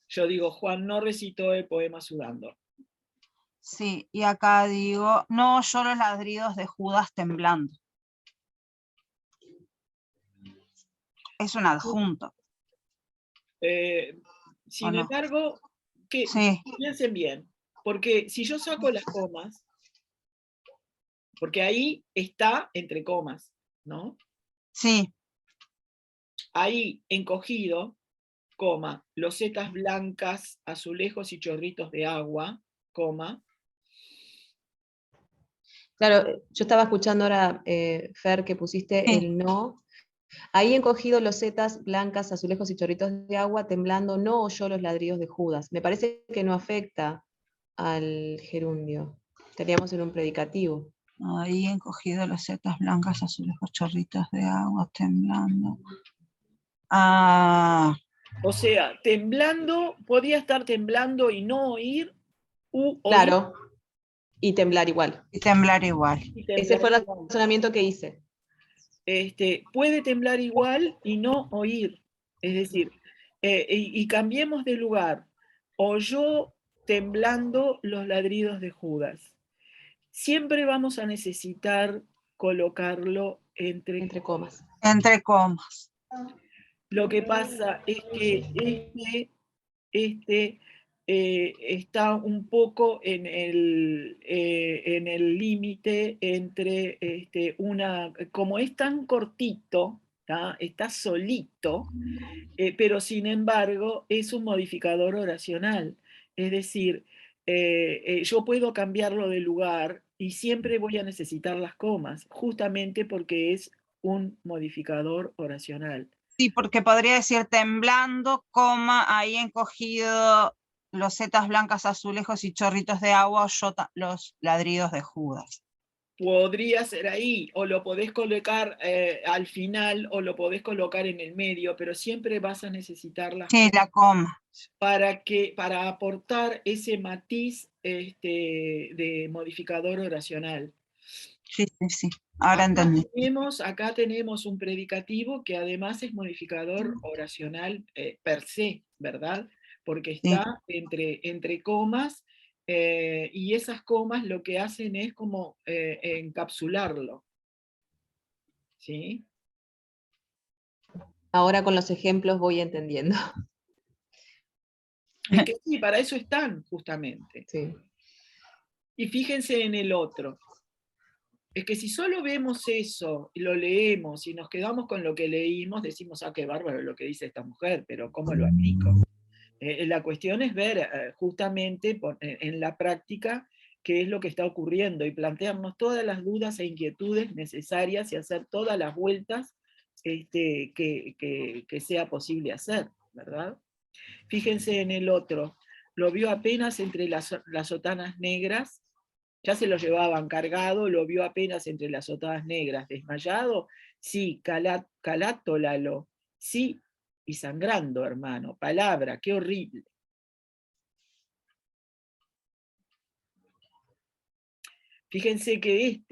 Yo digo, Juan no recitó el poema Sudando. Sí, y acá digo, no oyó los ladridos de Judas temblando. Es un adjunto. Sin no? embargo, Sí. piensen bien, porque si yo saco las comas, porque ahí está entre comas, ¿no? Sí. Ahí encogido, coma, losetas blancas, azulejos y chorritos de agua, coma. Claro, yo estaba escuchando ahora, Fer, que pusiste Sí. el no. Ahí encogido losetas blancas, azulejos y chorritos de agua, temblando, no oyó los ladridos de Judas. Me parece que no afecta al gerundio. Estaríamos en un predicativo. Ahí encogido las setas blancas, azules, chorritos de agua, temblando. Ah, O sea, temblando, podía estar temblando y no oír, u oír Claro, y temblar igual. y temblar igual. y Ese temblar fue el igual. razonamiento que hice. Puede temblar igual y no oír. Es decir, y cambiemos de lugar. Oyó temblando los ladridos de Judas. Siempre vamos a necesitar colocarlo Entre comas. Entre comas. Lo que pasa es que este está un poco en el límite entre como es tan cortito, ¿tá? Está solito, pero sin embargo es un modificador oracional. Es decir, yo puedo cambiarlo de lugar y siempre voy a necesitar las comas, justamente porque es un modificador oracional. Sí, porque podría decir temblando, coma, ahí encogido los setas blancas, azulejos y chorritos de agua, oyó los ladridos de Judas. Podría ser ahí, o lo podés colocar al final, o lo podés colocar en el medio, pero siempre vas a necesitar las Sí, la coma. para aportar ese matiz de modificador oracional. Sí, sí, sí. Ahora entendí. Acá tenemos un predicativo que además es modificador oracional per se, ¿verdad? Porque Sí. está entre comas, y esas comas lo que hacen es como encapsularlo. ¿Sí? Ahora con los ejemplos voy entendiendo. Es que sí, para eso están justamente. Sí. Y fíjense en el otro. Es que si solo vemos eso, y lo leemos y nos quedamos con lo que leímos, decimos, ah, qué bárbaro lo que dice esta mujer, pero ¿cómo lo aplico? La cuestión es ver justamente en la práctica qué es lo que está ocurriendo y plantearnos todas las dudas e inquietudes necesarias y hacer todas las vueltas que sea posible hacer, ¿verdad? Fíjense en el otro, lo vio apenas entre las sotanas negras, ya se lo llevaban cargado, lo vio apenas entre las sotanas negras, desmayado, sí, calátolalo, sí, y sangrando, hermano, palabra, qué horrible. Fíjense que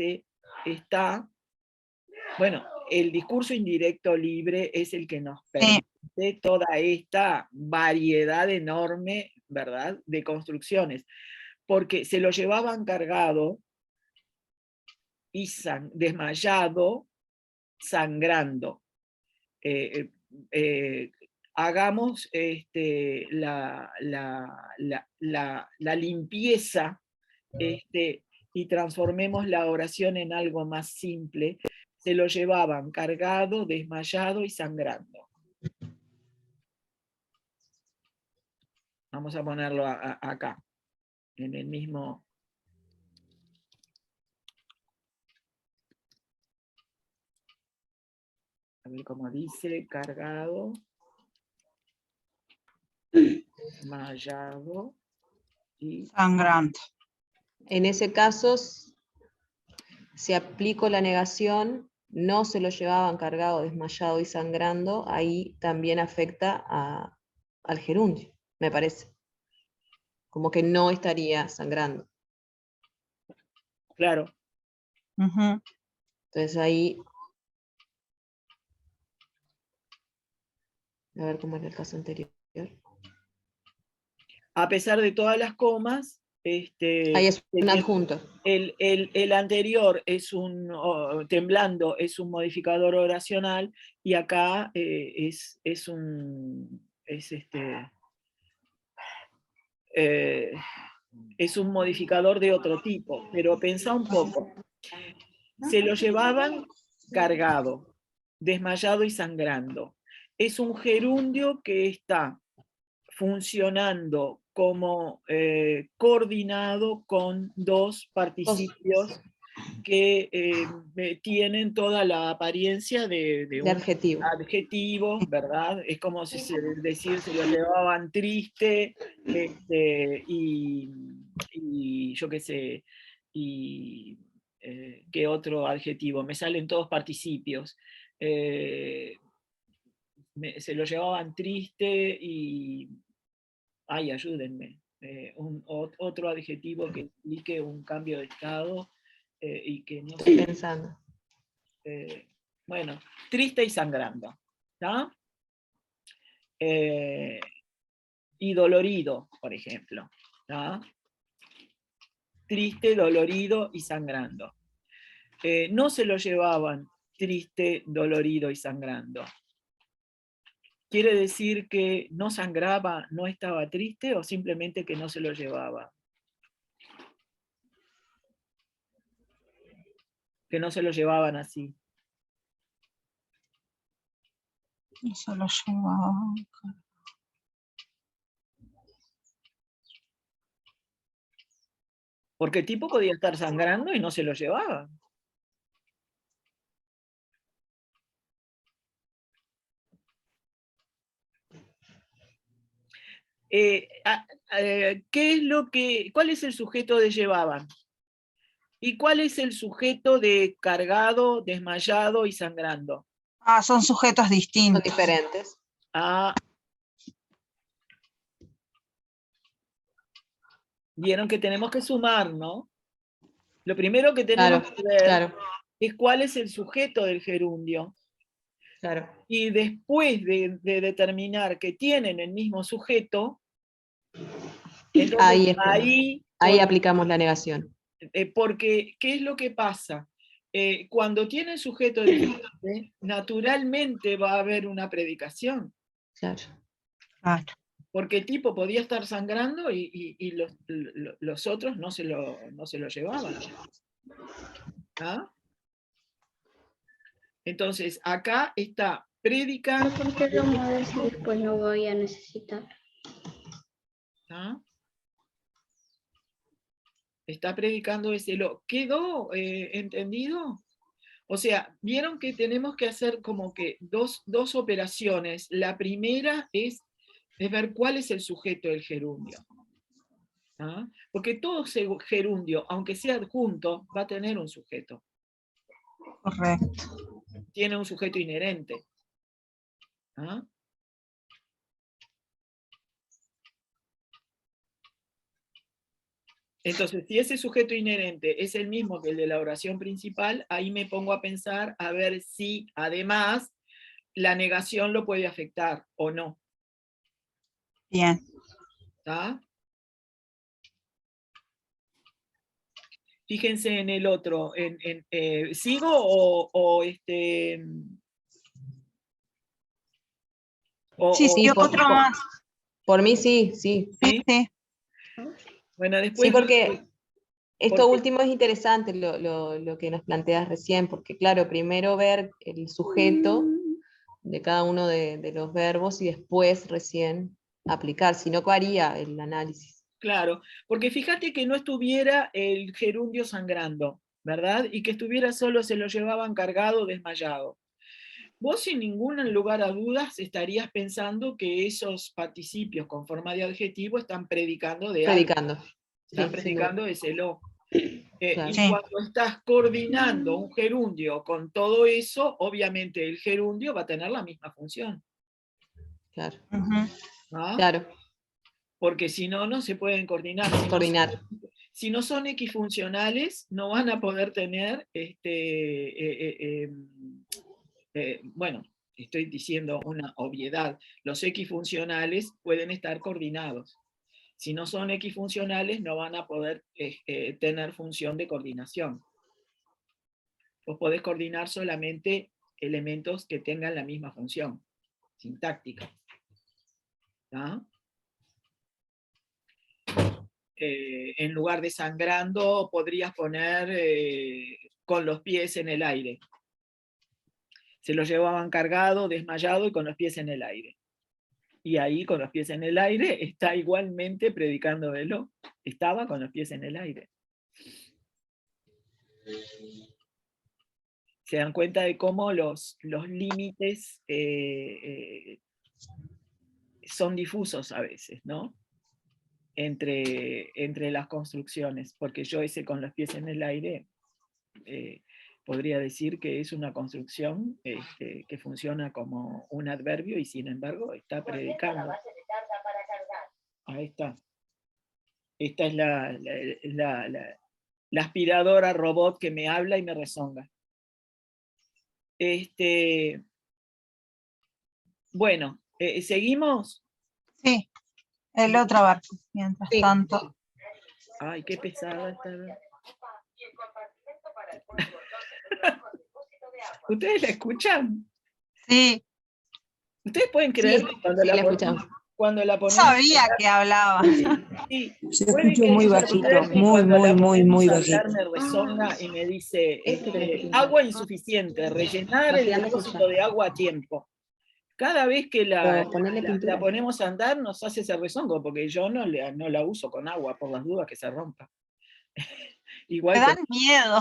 está, bueno, el discurso indirecto libre es el que nos permite toda esta variedad enorme, ¿verdad?, de construcciones, porque se lo llevaban cargado y desmayado, sangrando. Hagamos la limpieza y transformemos la oración en algo más simple. Se lo llevaban cargado, desmayado y sangrando. Vamos a ponerlo acá, en el mismo. A ver cómo dice, cargado, desmayado y sangrando. En ese caso, si aplico la negación, no se lo llevaban cargado, desmayado y sangrando, ahí también afecta al gerundio, me parece. Como que no estaría sangrando. Claro. Uh-huh. Entonces ahí, a ver cómo era el caso anterior. A pesar de todas las comas, ahí es un adjunto. El anterior es temblando, es un modificador oracional, y acá es un modificador de otro tipo. Pero pensá un poco. Se lo llevaban cargado, desmayado y sangrando. Es un gerundio que está funcionando como coordinado con dos participios que tienen toda la apariencia de un adjetivo, ¿verdad? Es como si se lo llevaban triste, y yo qué sé, ¿qué otro adjetivo? Me salen todos participios. Se lo llevaban triste y... Ay, ayúdenme. Otro adjetivo que implique un cambio de estado y que no Estoy sé. pensando. Bueno, triste y sangrando. ¿Tá? Y dolorido, por ejemplo. ¿Tá? Triste, dolorido y sangrando. No se lo llevaban triste, dolorido y sangrando. ¿Quiere decir que no sangraba, no estaba triste o simplemente que no se lo llevaba? Que no se lo llevaban así. No se lo llevaban. Porque el tipo podía estar sangrando y no se lo llevaba. ¿Cuál es el sujeto de llevaban? ¿Y cuál es el sujeto de cargado, desmayado y sangrando? Ah, son sujetos Son distintos. diferentes. Ah, vieron que tenemos que sumar, ¿no? Lo primero que tenemos Claro, que ver claro, es cuál es el sujeto del gerundio. claro. Y después de determinar que tienen el mismo sujeto, entonces Ahí ahí aplicamos la negación. porque, ¿qué es lo que pasa? Cuando tiene sujeto diferente, naturalmente va a haber una predicación. Claro. Claro. Porque el tipo podía estar sangrando y los otros no se lo llevaban. ¿Ah? Entonces, acá está predicando. ¿Por qué lo mueves y después lo voy a necesitar? ¿Ah? Está predicando ese lo. ¿Quedó entendido? O sea, vieron que tenemos que hacer como que dos operaciones. La primera es ver cuál es el sujeto del gerundio. ¿Ah? Porque todo gerundio, aunque sea adjunto, va a tener un sujeto. Correcto. Tiene un sujeto inherente. ¿Ah? Entonces, si ese sujeto inherente es el mismo que el de la oración principal, ahí me pongo a pensar a ver si además la negación lo puede afectar o no. Bien. ¿Tá? Fíjense en el otro. ¿Sigo o Sí, otro más. Por mí sí, sí. ¿sí? Sí. Bueno, después... Sí, porque esto porque- último es interesante, lo que nos planteas recién, porque claro, primero ver el sujeto de cada uno de los verbos y después recién aplicar, si no, ¿qué haría el análisis? Claro, porque fíjate que no estuviera el gerundio sangrando, ¿verdad? Y que estuviera solo, se lo llevaban cargado, desmayado. Vos sin ningún lugar a dudas estarías pensando que esos participios con forma de adjetivo están predicando de algo, Predicando. están Sí, sin predicando duda. de ese lo. Claro. Y Sí. cuando estás coordinando un gerundio con todo eso, obviamente el gerundio va a tener la misma función. Claro. Ujú. ¿Ah? Claro. Porque si no, no se pueden coordinar. Coordinar. Si no son equifuncionales, no van a poder tener, bueno, estoy diciendo una obviedad, los equifuncionales pueden estar coordinados. Si no son equifuncionales, no van a poder tener función de coordinación. Vos podés coordinar solamente elementos que tengan la misma función sintáctica. ¿Ah? En lugar de sangrando, podrías poner con los pies en el aire. Se lo llevaban cargado, desmayado y con los pies en el aire. Y ahí, con los pies en el aire, está igualmente predicando de lo. Estaba con los pies en el aire. Se dan cuenta de cómo los límites son difusos a veces, ¿no? entre las construcciones, porque yo ese con los pies en el aire podría decir que es una construcción que funciona como un adverbio y sin embargo está predicando. Ahí está. Esta es la aspiradora robot que me habla y me rezonga. Bueno, ¿seguimos? Sí, el otro barco, mientras Sí. tanto. Ay, qué pesada esta. ¿Ustedes la escuchan? Sí, ¿Ustedes pueden Sí, creer que cuando sí, la la escuchamos. ponemos sabía que hablaba. sí, Se pueden escucha muy creer bajito, ustedes que muy, cuando muy, la muy, ponemos muy a hablar bajito. me rezonga y me dice Este tenés que pintar. agua insuficiente, rellenar el Así anda depósito ya. de agua a tiempo. Cada vez que Pero ponerle pintura. la ponemos a andar nos hace ese rezongo, porque yo no la uso con agua por las dudas que se rompa. Me Igual dan miedo.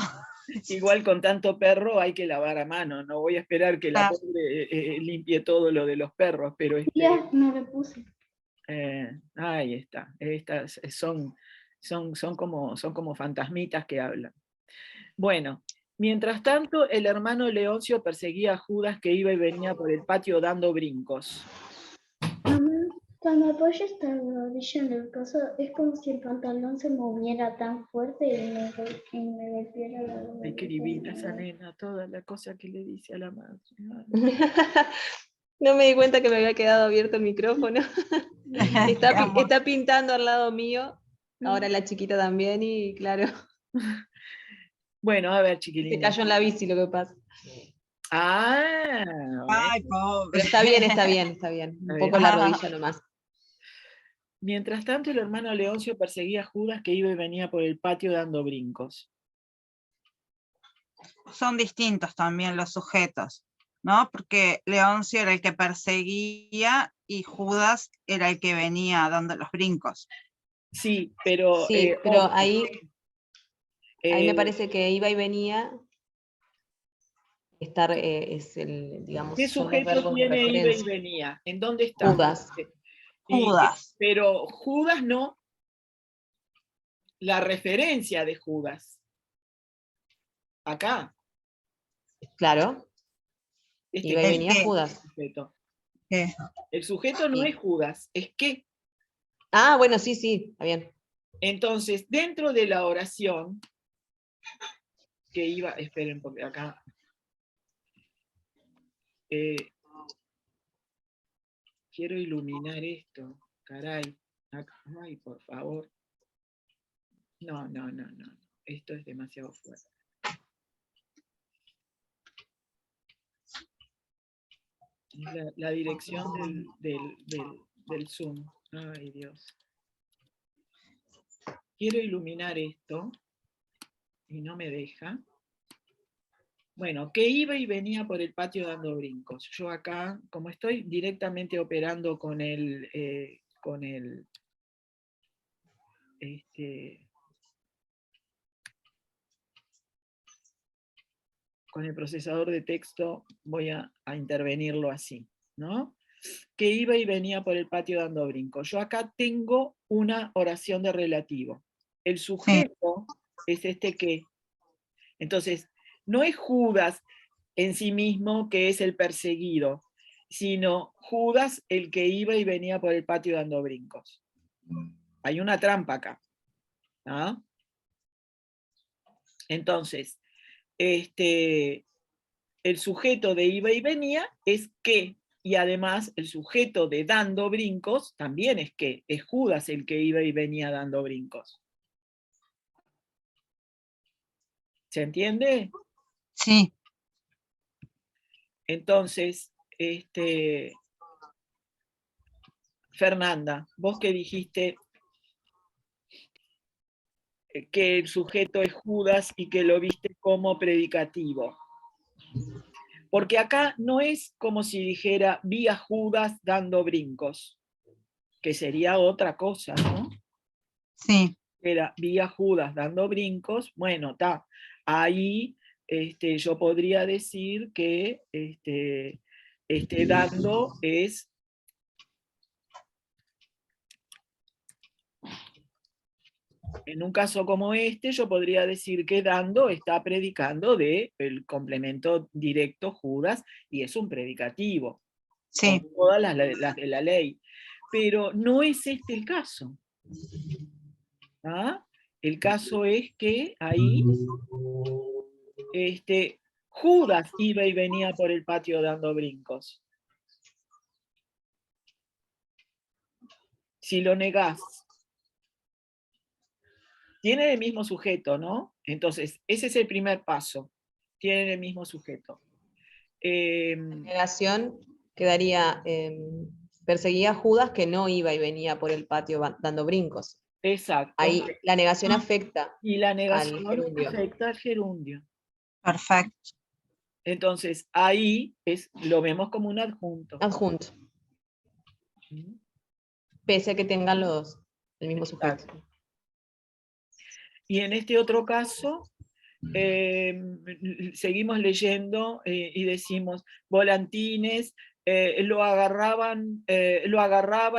igual con tanto perro hay que lavar a mano, no voy a esperar que la Ah. pobre limpie todo lo de los perros, pero Ya no le puse. ahí está, estas son como fantasmitas que hablan. Bueno, mientras tanto el hermano Leoncio perseguía a Judas que iba y venía por el patio dando brincos. Mamá, cuando apoyo esta rodilla en el coso, es como si el pantalón se moviera tan fuerte y me golpeara la rodilla. Ay, qué divina esa nena, toda la cosa que le dice a la madre. No me di cuenta que me había quedado abierto el micrófono. Qué amor. Está pintando al lado mío, ahora la chiquita también, y claro, Bueno, a ver, se chiquilines. cayó en la bici lo que pasa. Ah, Ay, Pero pobre. está bien, está bien, está bien. Un poco la rodilla nomás. mientras tanto el hermano Leoncio perseguía a Judas que iba y venía por el patio dando brincos. Son distintos también los sujetos, ¿no? Porque Leoncio era el que perseguía y Judas era el que venía dando los brincos. Sí, pero, Sí, pero ojo, ahí me eh, parece que iba y venía. Estar es digamos, ¿qué son los sujeto verbos de tiene iba y referencia. venía? ¿En dónde está? Judas. Judas. Pero Judas no, la referencia de Judas. Acá. Claro. Iba y ¿El venía qué? Judas. Sujeto. ¿Qué? El sujeto no Sí. es Judas, es que. Ah, bueno, sí, está bien. Entonces, dentro de la oración, que iba, esperen, porque acá. Quiero iluminar esto, caray. Ay, por favor. No. Esto es demasiado fuerte. La dirección del Zoom. Ay, Dios. Quiero iluminar esto y no me deja. Bueno, que iba y venía por el patio dando brincos. Yo acá, como estoy directamente operando con el procesador de texto, voy a intervenirlo así, ¿no? Que iba y venía por el patio dando brincos. Yo acá tengo una oración de relativo. El sujeto es este que. Entonces, no es Judas en sí mismo que es el perseguido, sino Judas el que iba y venía por el patio dando brincos. Hay una trampa acá, ¿no? Entonces, el sujeto de iba y venía es que, y además el sujeto de dando brincos también es que, es Judas el que iba y venía dando brincos. ¿Se entiende? Sí. Entonces, Fernanda, vos que dijiste que el sujeto es Judas y que lo viste como predicativo. Porque acá no es como si dijera, vi a Judas dando brincos, que sería otra cosa, ¿no? Sí. Era, vi a Judas dando brincos, bueno, está. Ahí yo podría decir que dando es En un caso como este, yo podría decir que dando está predicando del complemento directo Judas, y es un predicativo, Sí, con todas las de la ley. Pero no es este el caso. ¿Ah? El caso es que ahí Judas iba y venía por el patio dando brincos. Si lo negás, tienen el mismo sujeto, ¿no? Entonces, ese es el primer paso. Tienen el mismo sujeto. Negación quedaría, perseguía a Judas que no iba y venía por el patio dando brincos. Exacto. Ahí la negación afecta Y la al negación gerundio. afecta al gerundio. perfecto. Entonces, ahí lo vemos como un adjunto. Adjunto, pese a que tengan el mismo sujeto. Exacto. Y en este otro caso, seguimos leyendo y decimos, volantines, lo agarraba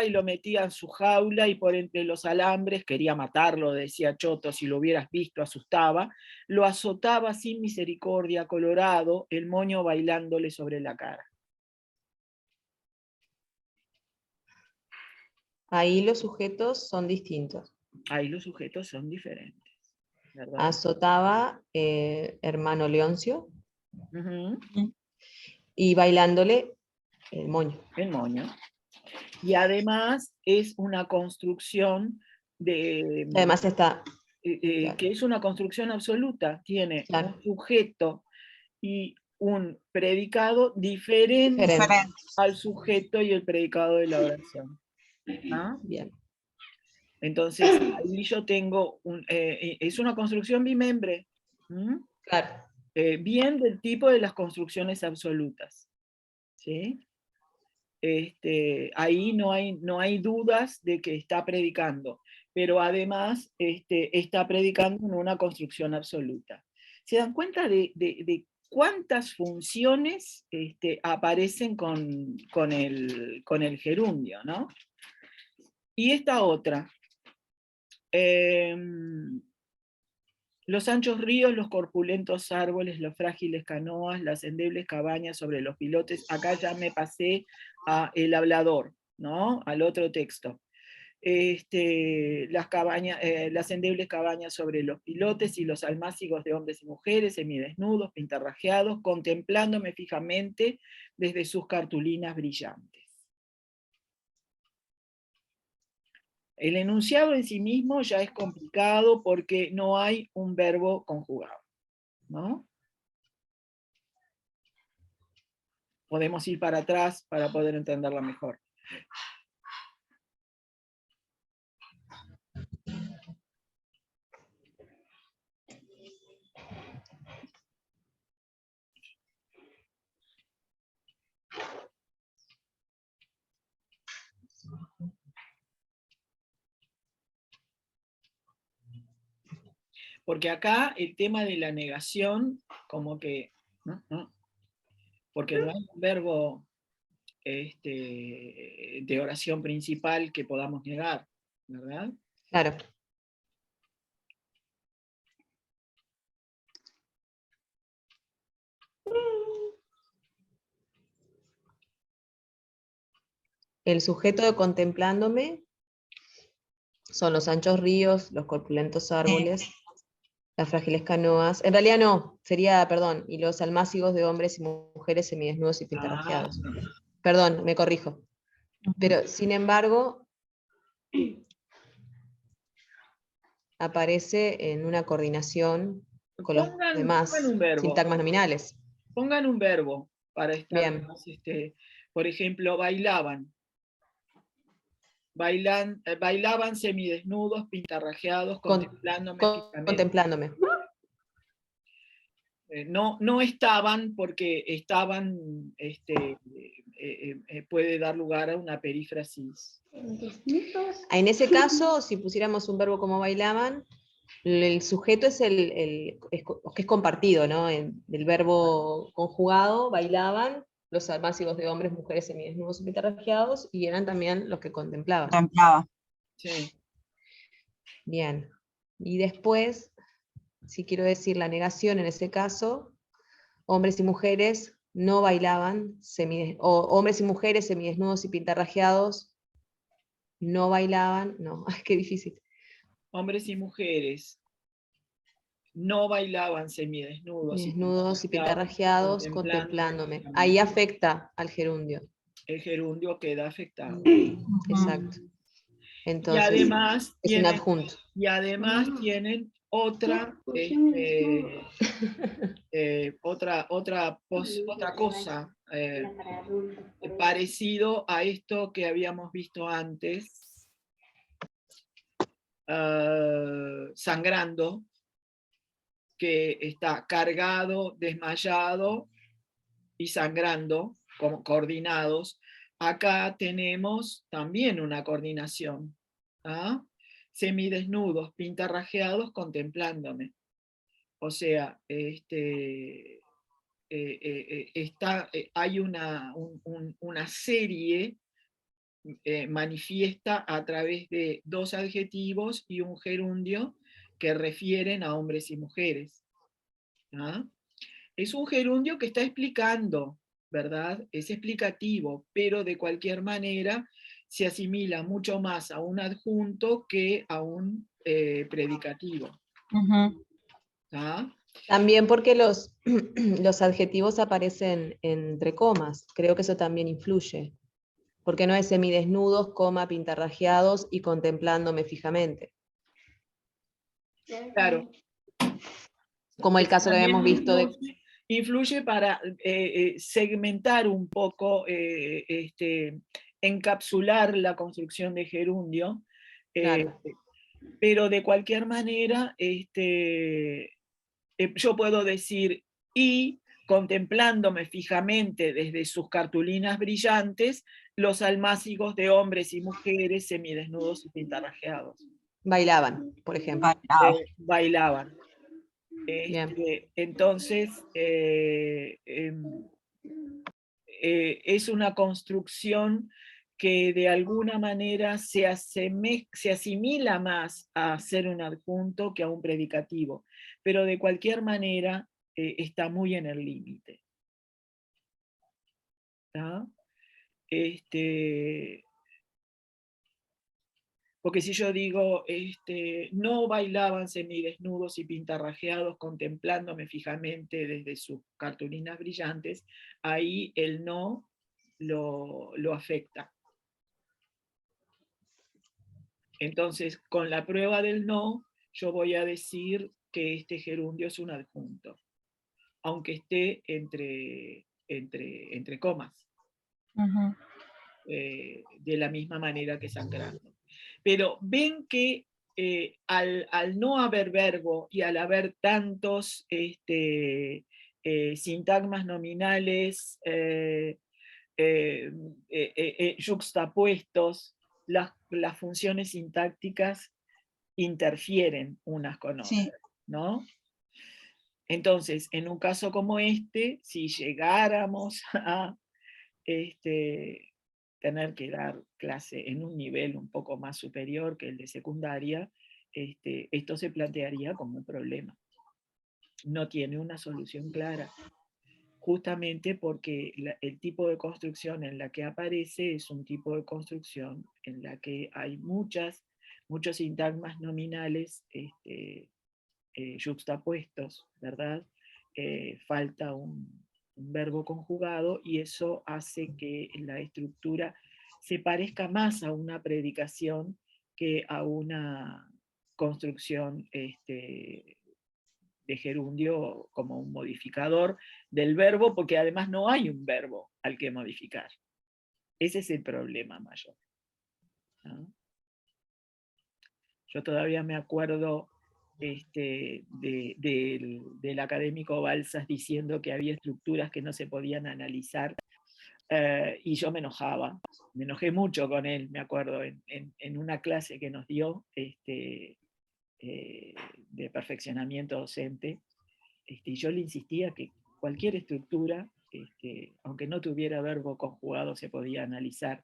y lo metía en su jaula, y por entre los alambres, quería matarlo, decía Choto, si lo hubieras visto asustaba, lo azotaba sin misericordia, colorado, el moño bailándole sobre la cara. Ahí los sujetos son distintos. Ahí los sujetos son diferentes, ¿verdad? Azotaba hermano Leoncio Ujú. y bailándole el moño. El moño. Y además es una construcción Además está, que es una construcción absoluta. Tiene claro, un sujeto y un predicado diferente Diferente. al sujeto y el predicado de la oración. ¿Ah? bien. Entonces, ahí yo tengo, es una construcción bimembre. ¿Mm? Claro. Bien del tipo de las construcciones absolutas. ¿Sí? Ahí no hay dudas de que está predicando, pero además está predicando en una construcción absoluta. ¿Se dan cuenta de cuántas funciones aparecen con el gerundio, ¿no? Y esta otra. Los anchos ríos, los corpulentos árboles, los frágiles canoas, las endebles cabañas sobre los pilotes. Acá ya me pasé a el hablador, ¿no? Al otro texto. Las endebles cabañas sobre los pilotes y los almácigos de hombres y mujeres, semidesnudos, pintarrajeados, contemplándome fijamente desde sus cartulinas brillantes. El enunciado en sí mismo ya es complicado porque no hay un verbo conjugado, ¿no? Podemos ir para atrás para poder entenderla mejor. Porque acá el tema de la negación, como que, porque no hay un verbo de oración principal que podamos negar, ¿verdad? Claro. El sujeto de contemplándome son los anchos ríos, los corpulentos árboles, las frágiles canoas. En realidad no, sería, perdón, y los almácigos de hombres y mujeres semidesnudos y pintarrajeados. Perdón, me corrijo. Pero, sin embargo, aparece en una coordinación con los demás pongan un verbo. sintagmas nominales. Pongan un verbo para estar Bien. más, por ejemplo, bailaban. Bailaban semidesnudos, pintarrajeados, contemplándome fijamente. Contemplándome. No estaban, porque estaban puede dar lugar a una perífrasis. En ese caso, si pusiéramos un verbo como bailaban, el sujeto es que es compartido, ¿no? El verbo conjugado, bailaban, los almácigos de hombres, mujeres, semidesnudos y pintarrajeados, y eran también los que contemplaban. Contemplaba. Sí. Bien. Y después, si quiero decir la negación en ese caso, hombres y mujeres no bailaban, o hombres y mujeres semidesnudos y pintarrajeados no bailaban, no, ay, qué difícil. Hombres y mujeres no bailaban semidesnudos Desnudos y pintarrajeados contemplándome. Ahí afecta al gerundio. El gerundio queda afectado. Exacto. Y Entonces, además es un adjunto. tienen otra, otra cosa parecido a esto que habíamos visto antes, sangrando, que está cargado, desmayado y sangrando, como coordinados. Acá tenemos también una coordinación. ¿Ah? Semidesnudos, pintarrajeados, contemplándome. O sea, hay una serie manifiesta a través de dos adjetivos y un gerundio que refieren a hombres y mujeres. ¿Ah? Es un gerundio que está explicando, ¿verdad? Es explicativo, pero de cualquier manera se asimila mucho más a un adjunto que a un predicativo. ¿Ah? También porque los adjetivos aparecen entre comas, creo que eso también influye. Porque no es semidesnudos, coma, pintarrajeados y contemplándome fijamente. Claro. Como el caso que habíamos visto de... Influye para segmentar un poco, encapsular la construcción de gerundio, Claro. pero de cualquier manera yo puedo decir y contemplándome fijamente desde sus cartulinas brillantes los almácigos de hombres y mujeres semidesnudos y pintarrajeados. Bailaban, por ejemplo. Bailaban. Bien. Entonces, es una construcción que de alguna manera se asimila más a ser un adjunto que a un predicativo, pero de cualquier manera está muy en el límite. ¿Tá? Porque si yo digo, no bailaban semidesnudos y pintarrajeados contemplándome fijamente desde sus cartulinas brillantes, ahí el no lo afecta. Entonces, con la prueba del no, yo voy a decir que este gerundio es un adjunto, aunque esté entre comas, de la misma manera que sangrando. Pero ven que al no haber verbo y al haber tantos sintagmas nominales yuxtapuestos, las funciones sintácticas interfieren unas con otras, Sí. ¿no? Entonces, en un caso como este, si llegáramos a tener que dar clase en un nivel un poco más superior que el de secundaria, esto se plantearía como un problema. No tiene una solución clara, justamente porque el tipo de construcción en la que aparece es un tipo de construcción en la que hay muchos sintagmas nominales yuxtapuestos, ¿verdad? Falta un verbo conjugado y eso hace que la estructura se parezca más a una predicación que a una construcción de gerundio como un modificador del verbo, porque además no hay un verbo al que modificar. Ese es el problema mayor, ¿no? Yo todavía me acuerdo del académico Balsas diciendo que había estructuras que no se podían analizar, y yo me enojé mucho con él, me acuerdo, en una clase que nos dio de perfeccionamiento docente, y yo le insistía que cualquier estructura aunque no tuviera verbo conjugado se podía analizar,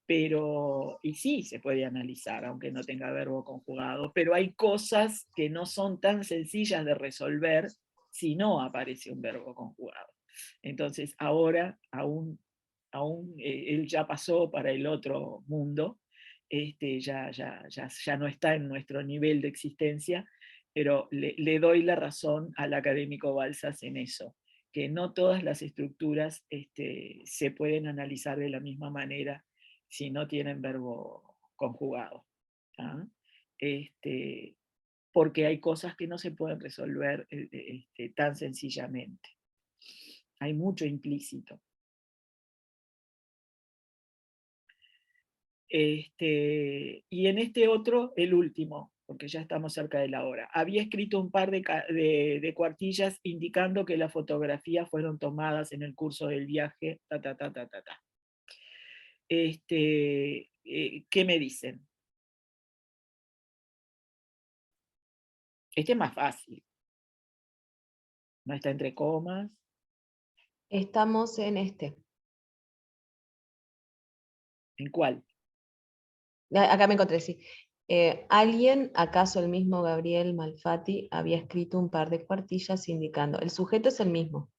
y sí se puede analizar aunque no tenga verbo conjugado, pero hay cosas que no son tan sencillas de resolver si no aparece un verbo conjugado. Entonces ahora aún él ya pasó para el otro mundo, ya no está en nuestro nivel de existencia, pero le doy la razón al académico Balsas en eso, que no todas las estructuras se pueden analizar de la misma manera si no tienen verbo conjugado. ¿Ah? Porque hay cosas que no se pueden resolver tan sencillamente. Hay mucho implícito. Y en este otro, el último, porque ya estamos cerca de la hora. Había escrito un par de cuartillas indicando que las fotografías fueron tomadas en el curso del viaje, ¿qué me dicen? Este es más fácil. No está entre comas. Estamos en este. ¿En cuál? Acá me encontré, sí. Alguien, acaso el mismo Gabriel Malfatti, había escrito un par de cuartillas indicando, el sujeto es el mismo.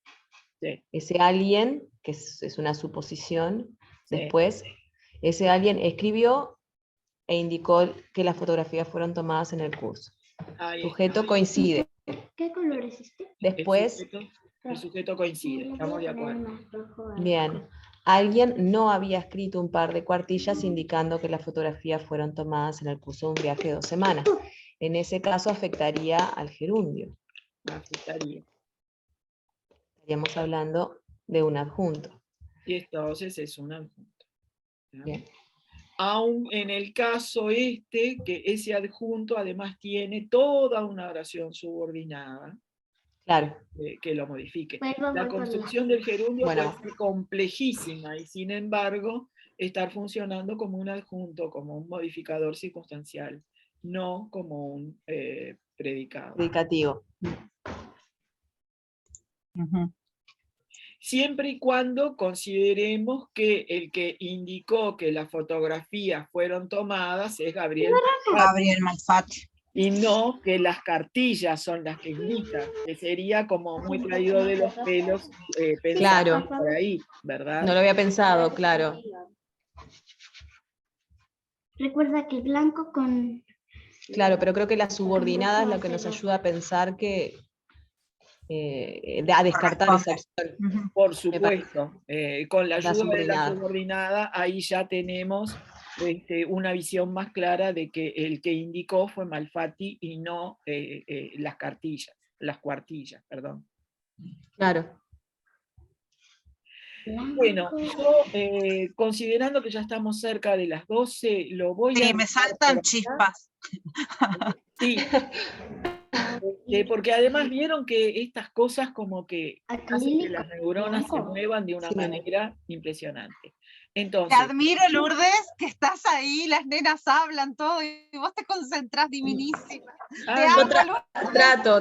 Sí. Ese alguien, que es una suposición, Sí. después, ese alguien escribió e indicó que las fotografías fueron tomadas en el curso. Ahí Sujeto está. coincide. ¿Qué color es este? Después, El sujeto coincide, estamos de acuerdo. bien, alguien no había escrito un par de cuartillas indicando que las fotografías fueron tomadas en el curso de un viaje de 2 semanas. En ese caso afectaría al gerundio. Afectaría. Estaríamos hablando de un adjunto. Y entonces es un adjunto. Bien. Aún en el caso que ese adjunto además tiene toda una oración subordinada, Claro. que lo modifique. Vuelvo La por construcción del gerundio Bueno. puede ser complejísima y sin embargo estar funcionando como un adjunto, como un modificador circunstancial, no como un predicado. Predicativo. Ujú. Siempre y cuando consideremos que el que indicó que las fotografías fueron tomadas es Gabriel Malfatti. y no que las cartillas son las que indican, que sería como muy traído de los pelos pensar Claro. por ahí, ¿verdad? No lo había pensado, claro. Recuerda que blanco con... Claro, pero creo que la subordinada es lo que nos ayuda a pensar que... a descartar esa opción. Ujú. Por supuesto, con la La ayuda de la subordinada. subordinada, ahí ya tenemos una visión más clara de que el que indicó fue Malfatti y no las cuartillas, perdón. Claro. Bueno, yo considerando que ya estamos cerca de las 12, lo voy a Sí, me dejar saltan por acá. chispas. Sí, porque además vieron que estas cosas como que hacen que las neuronas se muevan de una Sí. manera impresionante. Te Entonces, admiro, Lourdes, que estás ahí, las nenas hablan todo y vos te concentrás diminísima. Te yo amo, Lourdes. Trato.